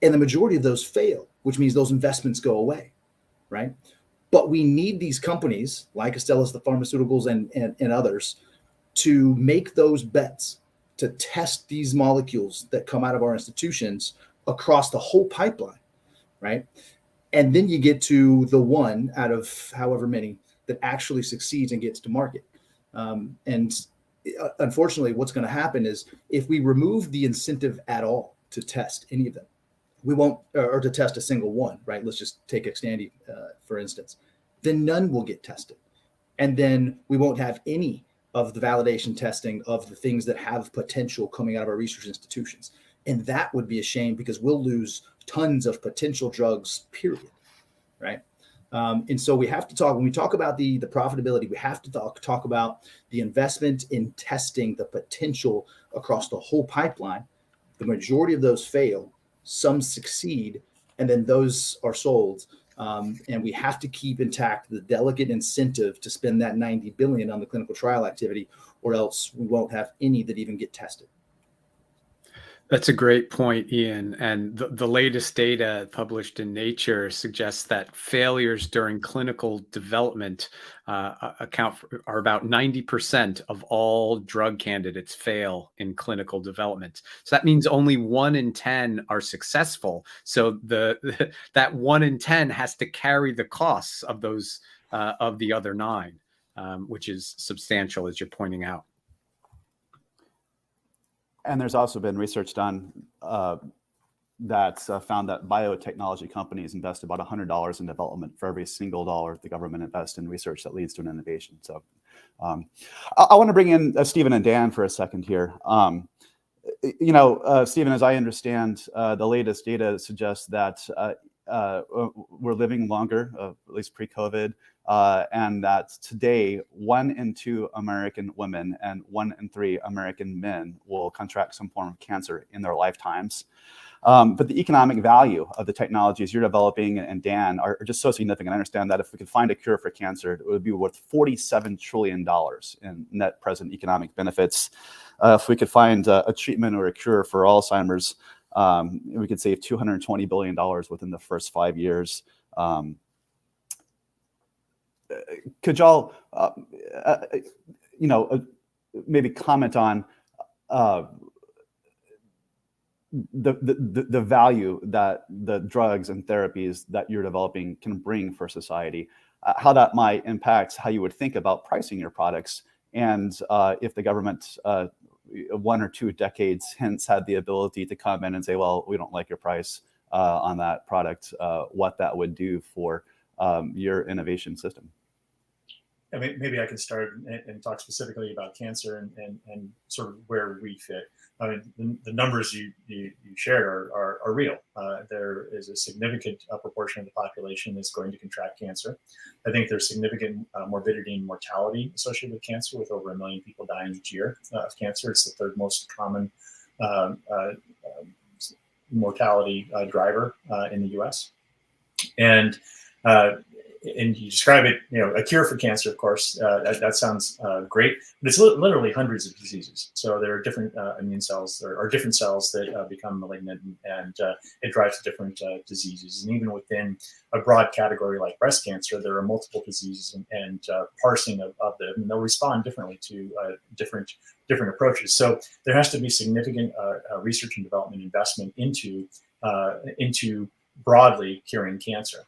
And the majority of those fail, which means those investments go away, right? But we need these companies like Astellas, the pharmaceuticals, and others to make those bets to test these molecules that come out of our institutions across the whole pipeline, right? And then you get to the one out of however many that actually succeeds and gets to market. And unfortunately, what's going to happen is if we remove the incentive at all to test any of them, we won't, or to test a single one, right? Let's just take Xtandi, for instance, then none will get tested. And then we won't have any of the validation testing of the things that have potential coming out of our research institutions. And that would be a shame because we'll lose tons of potential drugs, period, right? And so we have to talk, when we talk about the profitability, we have to talk about the investment in testing the potential across the whole pipeline. The majority of those fail, some succeed, and then those are sold. And we have to keep intact the delicate incentive to spend that $90 billion on the clinical trial activity, or else we won't have any that even get tested. That's a great point, Ian. And the latest data published in Nature suggests that failures during clinical development are about 90% of all drug candidates fail in clinical development. So that means only 1 in 10 are successful. So that 1 in 10 has to carry the costs of those of the other 9, which is substantial, as you're pointing out. And there's also been research done that's found that biotechnology companies invest about $100 in development for every single dollar the government invests in research that leads to an innovation. So I want to bring in Stephen and Dan for a second here. Stephen, as I understand, the latest data suggests that we're living longer, at least pre-COVID, and that today 1 in 2 American women and 1 in 3 American men will contract some form of cancer in their lifetimes. But the economic value of the technologies you're developing and Dan are just so significant. I understand that if we could find a cure for cancer, it would be worth $47 trillion in net present economic benefits. If we could find a treatment or a cure for Alzheimer's, we could save $220 billion within the first 5 years. Could y'all, maybe comment on the value that the drugs and therapies that you're developing can bring for society, how that might impact how you would think about pricing your products, and if the government 1 or 2 decades hence had the ability to come in and say, well, we don't like your price on that product, what that would do for your innovation system. I mean, maybe I can start and talk specifically about cancer and sort of where we fit. I mean, the numbers you shared are real. There is a significant proportion of the population that's going to contract cancer. I think there's significant morbidity and mortality associated with cancer, with over 1 million people dying each year of cancer. It's the third most common mortality driver in the U.S. And you describe it, a cure for cancer, of course, that sounds great, but it's literally hundreds of diseases. So there are different immune cells, or different cells that become malignant, and it drives different diseases. And even within a broad category like breast cancer, there are multiple diseases and parsing of them, and they'll respond differently to different approaches. So there has to be significant research and development investment into broadly curing cancer.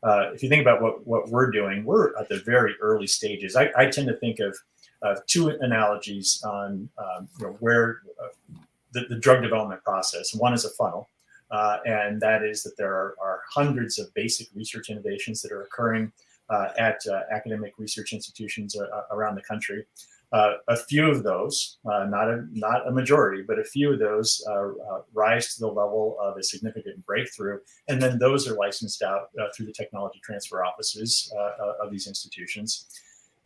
If you think about what we're doing, we're at the very early stages. I tend to think of 2 analogies on where the drug development process. One is a funnel, and that is that there are hundreds of basic research innovations that are occurring at academic research institutions around the country. A few of those, not a majority, but a few of those rise to the level of a significant breakthrough, and then those are licensed out through the technology transfer offices of these institutions.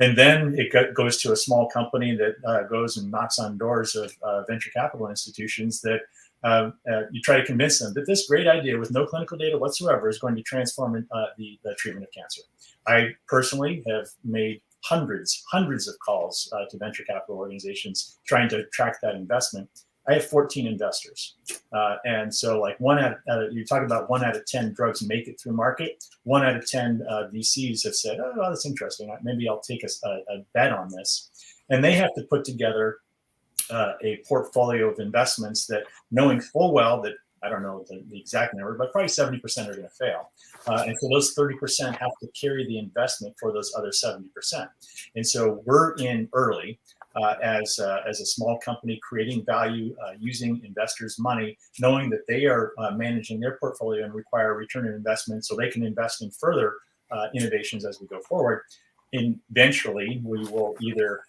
And then it goes to a small company that goes and knocks on doors of venture capital institutions that you try to convince them that this great idea with no clinical data whatsoever is going to transform the treatment of cancer. I personally have made hundreds of calls to venture capital organizations trying to attract that investment. I have 14 investors. And so like you talk about 1 out of 10 drugs make it through market. 1 out of 10 VCs have said, oh, that's interesting. Maybe I'll take a bet on this. And they have to put together a portfolio of investments that, knowing full well that, I don't know the exact number, but probably 70% are going to fail. And so those 30% have to carry the investment for those other 70%. And so we're in early as a small company, creating value using investors' money, knowing that they are managing their portfolio and require a return on investment so they can invest in further innovations as we go forward. And eventually, we will either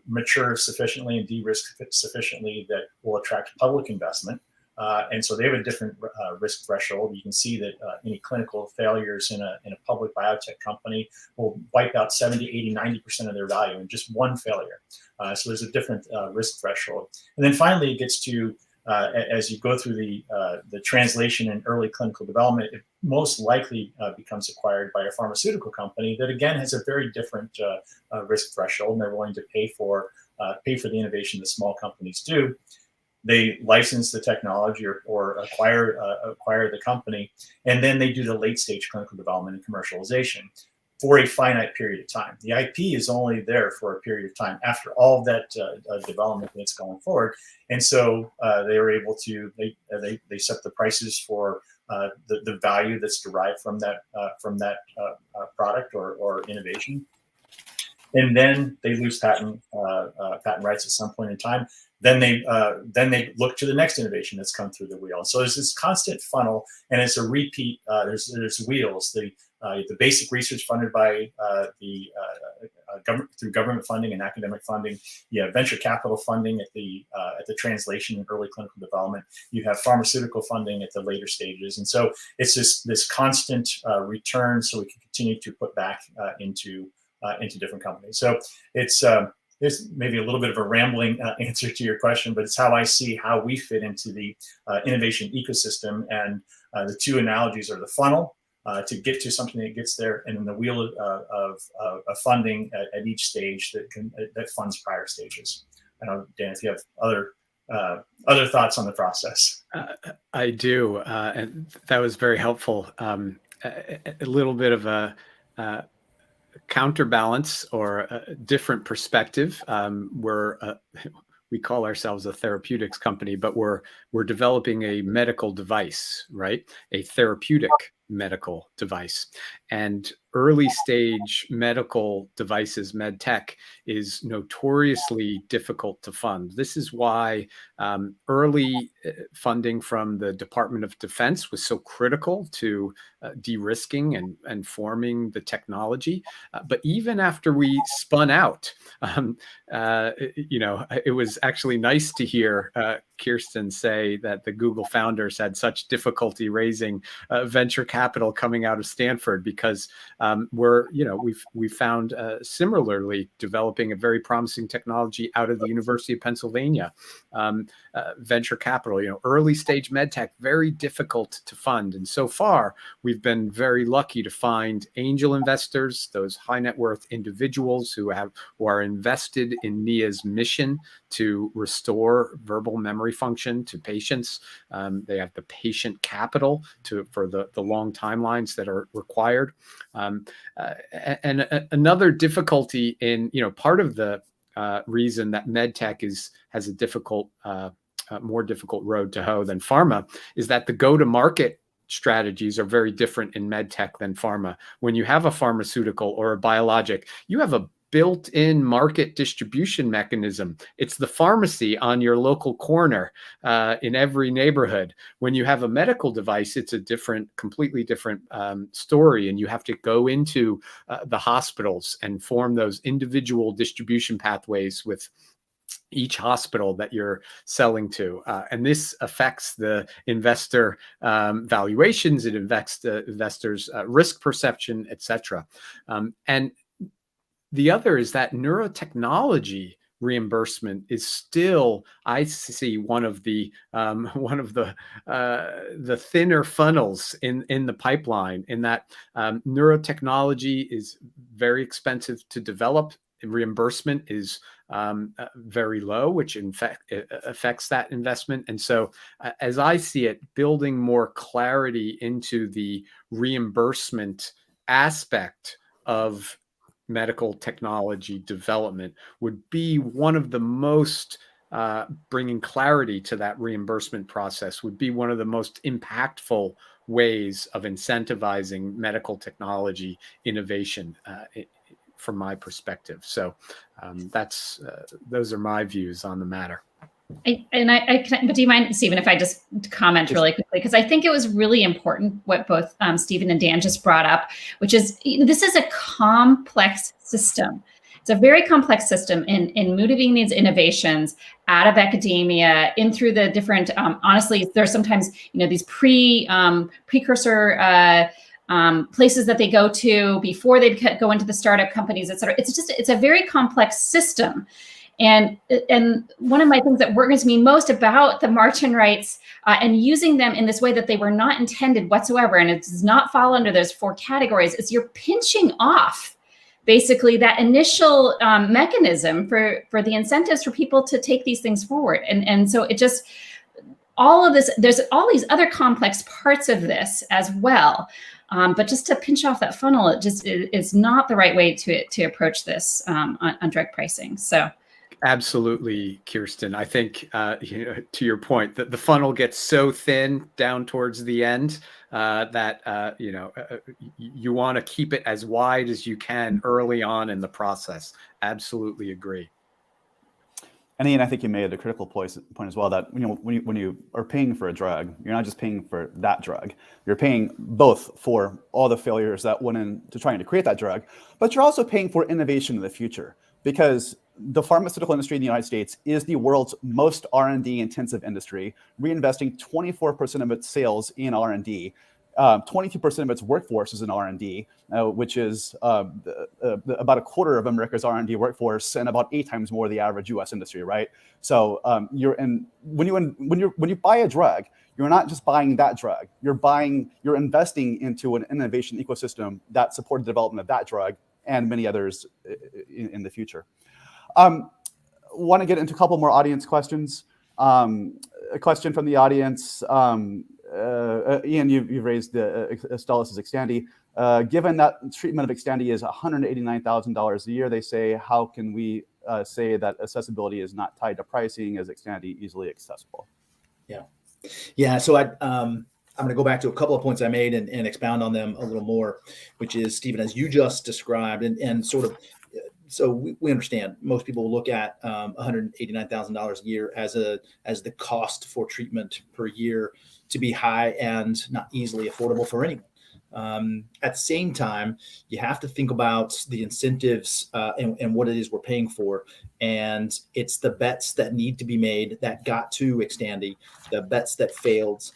mature sufficiently and de-risk sufficiently that will attract public investment. And so they have a different risk threshold. You can see that any clinical failures in a public biotech company will wipe out 70, 80, 90% of their value in just one failure. So there's a different risk threshold. And then finally, it gets to, as you go through the translation and early clinical development, it most likely becomes acquired by a pharmaceutical company that, again, has a very different risk threshold, and they're willing to pay for the innovation that small companies do. They license the technology or acquire the company, and then they do the late stage clinical development and commercialization for a finite period of time. The IP is only there for a period of time after all of that development that's going forward. And so they are able to, they set the prices for the value that's derived from that product or innovation. And then they lose patent rights at some point in time. Then they look to the next innovation that's come through the wheel. So there's this constant funnel, and it's a repeat. There's wheels. The basic research funded by through government funding and academic funding. You have venture capital funding at the translation and early clinical development. You have pharmaceutical funding at the later stages, and so it's this constant return. So we can continue to put back into different companies. So it's maybe a little bit of a rambling answer to your question, but it's how I see how we fit into the innovation ecosystem. And the 2 analogies are the funnel to get to something that gets there, and then the wheel of funding at each stage that funds prior stages. I don't know, Dan, if you have other thoughts on the process. I do, and that was very helpful. A little bit of counterbalance or a different perspective. We call ourselves a therapeutics company, but we're developing a medical device, right? A therapeutic medical device. And early stage medical devices, med tech, is notoriously difficult to fund. This is why early funding from the Department of Defense was so critical to de-risking and forming the technology. But even after we spun out, it was actually nice to hear Kirsten say that the Google founders had such difficulty raising venture capital coming out of Stanford, because we've found similarly developing a very promising technology out of the University of Pennsylvania. Venture capital, early stage med tech, very difficult to fund. And so far, we've been very lucky to find angel investors, those high net worth individuals who are invested in NIA's mission to restore verbal memory function to patients. They have the patient capital for the long timelines that are required. And another difficulty in, part of the reason that medtech has a more difficult road to hoe than pharma is that the go-to-market strategies are very different in medtech than pharma. When you have a pharmaceutical or a biologic, you have a built-in market distribution mechanism. It's the pharmacy on your local corner in every neighborhood. When you have a medical device, it's a completely different story, and you have to go into the hospitals and form those individual distribution pathways with each hospital that you're selling to. And this affects the investor valuations, it affects the investors' risk perception, et cetera. And the other is that neurotechnology reimbursement is still, I see, one of the thinner funnels in the pipeline, in that neurotechnology is very expensive to develop. Reimbursement is very low, which in fact affects that investment. And so as I see it, building more clarity into the reimbursement aspect of medical technology development would be one of the most, bringing clarity to that reimbursement process would be one of the most impactful ways of incentivizing medical technology innovation from my perspective. So those are my views on the matter. But do you mind, Stephen, if I just comment really quickly? Because I think it was really important what both Stephen and Dan just brought up, which is this is a complex system. It's a very complex system in moving these innovations out of academia in through the different, honestly, there's sometimes, these precursor places that they go to before they go into the startup companies, et cetera. It's a very complex system. And one of my things that worries me most about the Marchand rights and using them in this way that they were not intended whatsoever, and it does not fall under those 4 categories, is you're pinching off basically that initial mechanism for the incentives for people to take these things forward. And so it just, all of this, there's all these other complex parts of this as well. But just to pinch off that funnel, it just is not the right way to approach this on drug pricing. So. Absolutely, Kirsten. I think, to your point, that the funnel gets so thin down towards the end that, you want to keep it as wide as you can early on in the process. Absolutely agree. And Ian, I think you made a critical point as well, that when you are paying for a drug, you're not just paying for that drug. You're paying both for all the failures that went into trying to create that drug, but you're also paying for innovation in the future, because the pharmaceutical industry in the United States is the world's most R&D intensive industry, reinvesting 24% of its sales in R&D. 22% of its workforce is in R&D, which is about a quarter of America's R&D workforce, and about 8 times more the average U.S. industry, right? So when you buy a drug, you're not just buying that drug. You're investing into an innovation ecosystem that supports the development of that drug and many others in the future. Want to get into a couple more audience questions. A question from the audience. Ian, you've raised the Astellas' Xtandi. Given that treatment of Xtandi is $189,000 a year, they say, how can we say that accessibility is not tied to pricing? Is Xtandi easily accessible? Yeah. So I'm going to go back to a couple of points I made and expound on them a little more, which is, Stephen, as you just described, and sort of, so we understand most people will look at $189,000 a year as the cost for treatment per year to be high and not easily affordable for anyone. At the same time, you have to think about the incentives and what it is we're paying for. And it's the bets that need to be made that got to Xtandi, the bets that failed,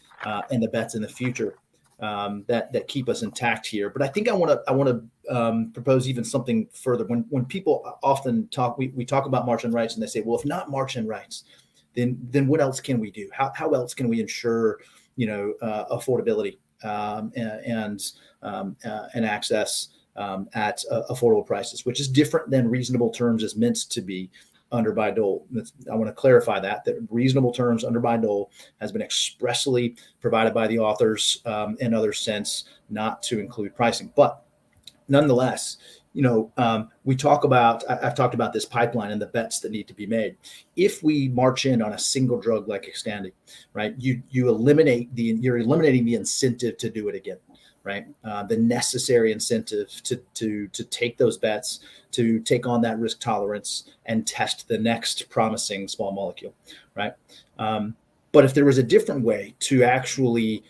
and the bets in the future that keep us intact here. But I think I want to propose even something further. When people often talk, we talk about March-in rights, and they say, well, if not March-in rights, then what else can we do? How else can we ensure affordability and access at affordable prices, which is different than reasonable terms is meant to be under Bayh-Dole. I want to clarify that reasonable terms under Bayh-Dole has been expressly provided by the authors and others since not to include pricing. But nonetheless, I've talked about this pipeline and the bets that need to be made. If we march in on a single drug like Xtandi, right, you're eliminating the incentive to do it again, right? The necessary incentive to take those bets, to take on that risk tolerance and test the next promising small molecule, right? But if there was a different way to actually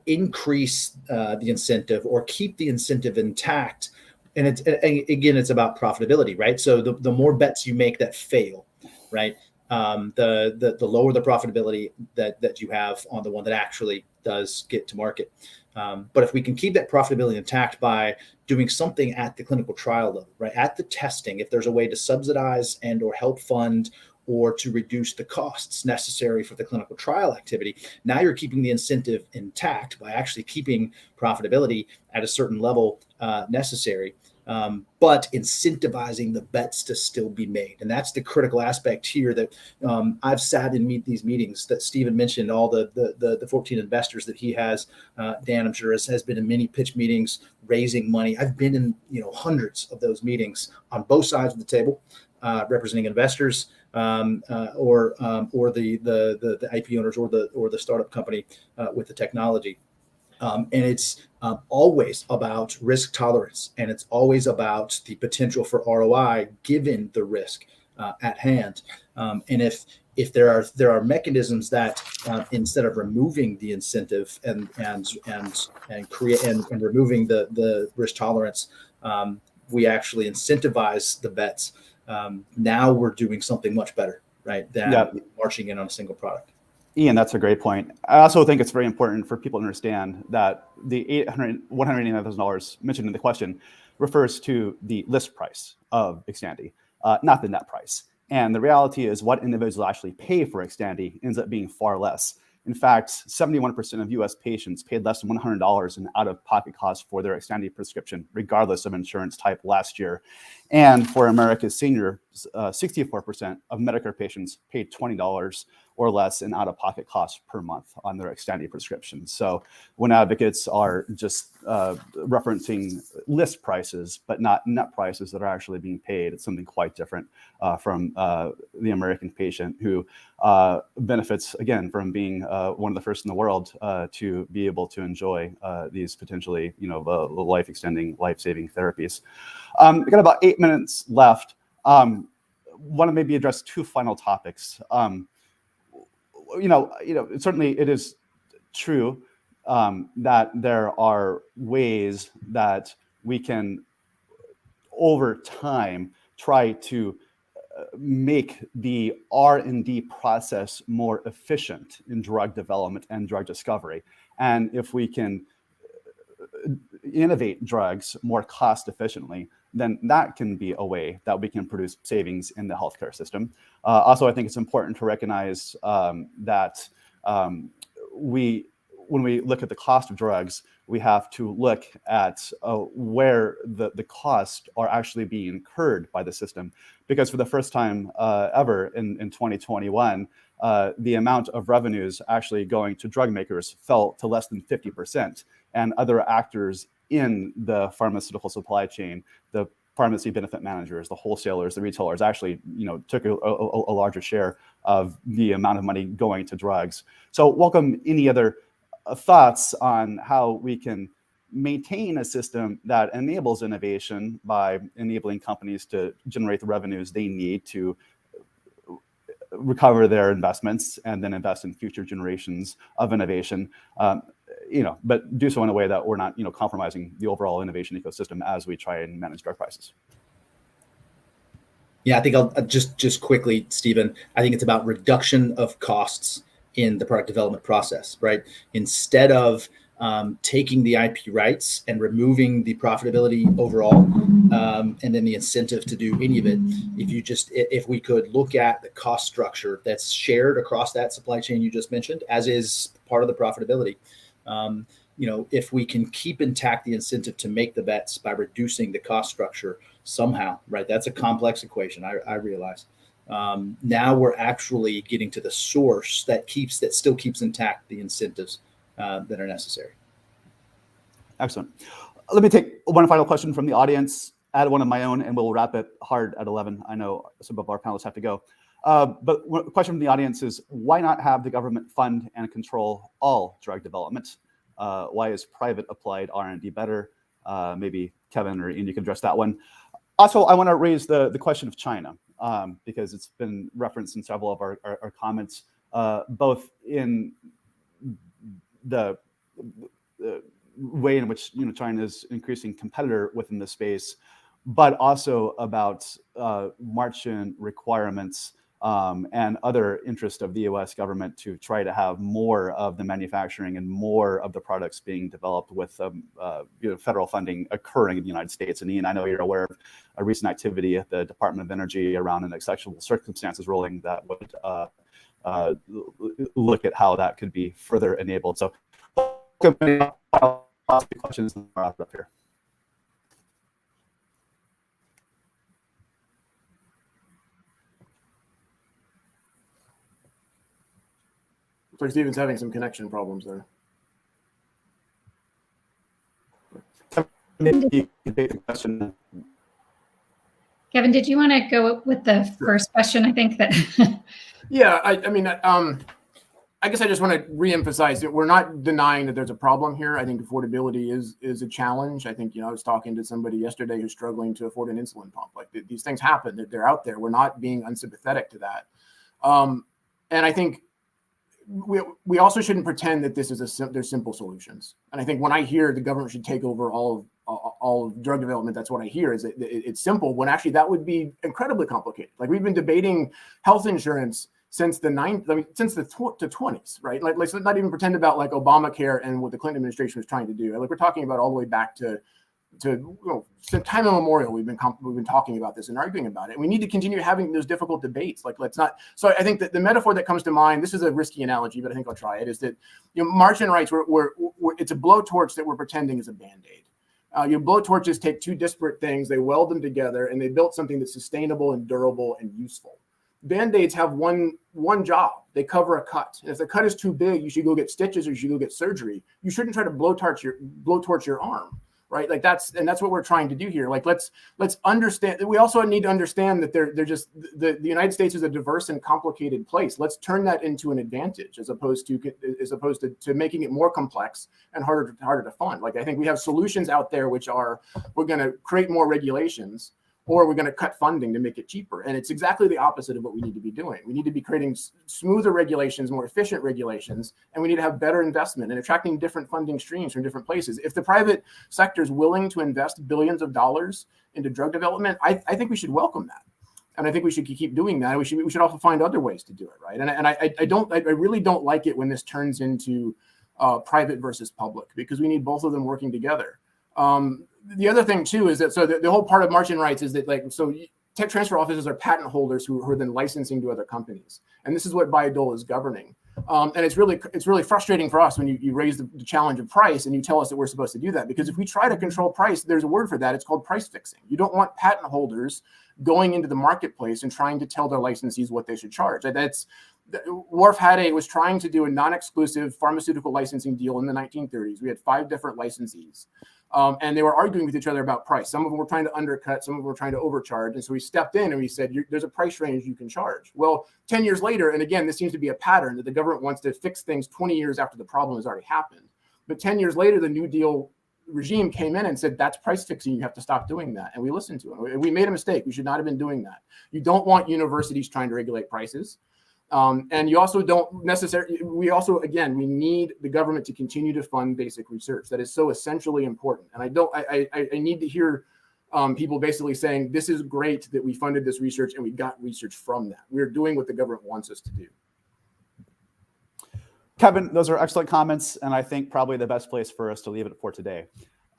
increase the incentive or keep the incentive intact, and it's about profitability, right? So the more bets you make that fail, right, the lower the profitability that you have on the one that actually does get to market. But if we can keep that profitability intact by doing something at the clinical trial level, right, at the testing, if there's a way to subsidize and or help fund or to reduce the costs necessary for the clinical trial activity, now you're keeping the incentive intact by actually keeping profitability at a certain level necessary, but incentivizing the bets to still be made. And that's the critical aspect here that I've sat in these meetings that Stephen mentioned, all the 14 investors that he has. Dan, I'm sure, has been in many pitch meetings raising money. I've been in hundreds of those meetings on both sides of the table, representing investors or the IP owners or the startup company with the technology. And it's always about risk tolerance, and it's always about the potential for ROI given the risk at hand. And if there are mechanisms that instead of removing the incentive and removing the risk tolerance, we actually incentivize the bets. Now we're doing something much better, right, than marching in on a single product. Ian, that's a great point. I also think it's very important for people to understand that the $189,000 mentioned in the question refers to the list price of Xtandi, not the net price. And the reality is what individuals actually pay for Xtandi ends up being far less. In fact, 71% of US patients paid less than $100 in out-of-pocket costs for their Xtandi prescription, regardless of insurance type last year. And for America's seniors, 64% of Medicare patients paid $20 or less in out-of-pocket costs per month on their Xtandi prescription. So when advocates are just referencing list prices, but not net prices that are actually being paid, it's something quite different from the American patient who benefits, again, from being one of the first in the world to be able to enjoy these potentially, life-extending, life-saving therapies. We've got about 8 minutes left. Want to maybe address two final topics. Certainly it is true that there are ways that we can, over time, try to make the R&D process more efficient in drug development and drug discovery. And if we can innovate drugs more cost efficiently, then that can be a way that we can produce savings in the healthcare system. Also, I think it's important to recognize that when we look at the cost of drugs, we have to look at where the costs are actually being incurred by the system. Because for the first time ever in 2021, the amount of revenues actually going to drug makers fell to less than 50%. and other actors in the pharmaceutical supply chain, the pharmacy benefit managers, the wholesalers, the retailers actually, took a larger share of the amount of money going to drugs. So welcome any other thoughts on how we can maintain a system that enables innovation by enabling companies to generate the revenues they need to recover their investments and then invest in future generations of innovation, but do so in a way that we're not, compromising the overall innovation ecosystem as we try and manage drug prices. Yeah, I think I'll just quickly, Stephen, I think it's about reduction of costs in the product development process, right? Instead of taking the IP rights and removing the profitability overall, and then the incentive to do any of it, if we could look at the cost structure that's shared across that supply chain you just mentioned, as is part of the profitability, if we can keep intact the incentive to make the bets by reducing the cost structure somehow, right? That's a complex equation, I realize. Now we're actually getting to the source that still keeps intact the incentives that are necessary. Excellent. Let me take one final question from the audience, add one of my own, and we'll wrap it hard at 11. I know some of our panelists have to go. But a question from the audience is, why not have the government fund and control all drug development? Why is private applied R&D better? Maybe Kevin or Ian, you can address that one. Also, I want to raise the question of China, because it's been referenced in several of our comments, both in the way in which China is increasing competitor within the space, but also about margin requirements and other interest of the U.S. government to try to have more of the manufacturing and more of the products being developed with federal funding occurring in the United States. And Ian, I know you're aware of a recent activity at the Department of Energy around an exceptional circumstances ruling that would look at how that could be further enabled. So questions up here. Looks like Stephen's having some connection problems there. Kevin, did you want to go with the first question? I think that. Yeah, I guess I just want to reemphasize that we're not denying that there's a problem here. I think affordability is a challenge. I think, I was talking to somebody yesterday who's struggling to afford an insulin pump. Like these things happen, they're out there. We're not being unsympathetic to that. And I think we also shouldn't pretend that this is there's simple solutions. And I think when I hear the government should take over all of drug development, that's what I hear is that it's simple, when actually that would be incredibly complicated. Like we've been debating health insurance since the 20s, right? Like let's not even pretend about like Obamacare and what the Clinton administration was trying to do. Like we're talking about all the way back to some time immemorial. We've been talking about this and arguing about it. And we need to continue having those difficult debates. Like let's not. So I think that the metaphor that comes to mind, this is a risky analogy, but I think I'll try it. Is that margin rights? It's a blowtorch that we're pretending is a band-aid. Blowtorches take two disparate things, they weld them together, and they built something that's sustainable and durable and useful. Band-aids have one job. They cover a cut. And if the cut is too big, you should go get stitches or you should go get surgery. You shouldn't try to blowtorch your arm, right? Like that's what we're trying to do here. Like let's understand. We also need to understand that they're just the United States is a diverse and complicated place. Let's turn that into an advantage as opposed to making it more complex and harder to fund. Like I think we have solutions out there which are we're going to create more regulations, or we're going to cut funding to make it cheaper. And it's exactly the opposite of what we need to be doing. We need to be creating smoother regulations, more efficient regulations, and we need to have better investment and attracting different funding streams from different places. If the private sector is willing to invest billions of dollars into drug development, I think we should welcome that. And I think we should keep doing that. We should also find other ways to do it, right? And I really don't like it when this turns into private versus public, because we need both of them working together. The other thing too is that the whole part of margin rights is that tech transfer offices are patent holders who are then licensing to other companies, and this is what Bayh-Dole is governing. And it's really frustrating for us when you raise the challenge of price and you tell us that we're supposed to do that, because if we try to control price, there's a word for that. It's called price fixing. You don't want patent holders going into the marketplace and trying to tell their licensees what they should charge. Wharf was trying to do a non-exclusive pharmaceutical licensing deal in the 1930s. We had 5 different licensees. And they were arguing with each other about price. Some of them were trying to undercut, some of them were trying to overcharge. And so we stepped in and we said, there's a price range you can charge. Well, 10 years later, and again, this seems to be a pattern that the government wants to fix things 20 years after the problem has already happened. But 10 years later, the New Deal regime came in and said, that's price fixing. You have to stop doing that. And we listened to it. We made a mistake. We should not have been doing that. You don't want universities trying to regulate prices. And you also don't necessarily, we need the government to continue to fund basic research. That is so essentially important. And I need to hear people basically saying, this is great that we funded this research and we got research from that. We're doing what the government wants us to do. Kevin, those are excellent comments, and I think probably the best place for us to leave it for today.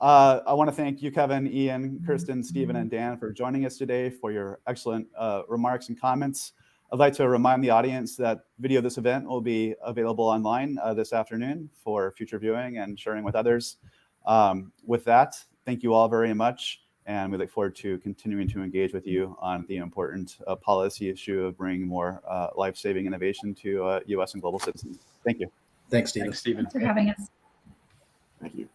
I want to thank you, Kevin, Ian, Kirsten, Stephen, and Dan for joining us today for your excellent remarks and comments. I'd like to remind the audience that video of this event will be available online this afternoon for future viewing and sharing with others. With that, thank you all very much, and we look forward to continuing to engage with you on the important policy issue of bringing more life-saving innovation to U.S. and global citizens. Thank you. Thanks, Stephen. Thanks, Stephen. Thanks for having us. Thank you.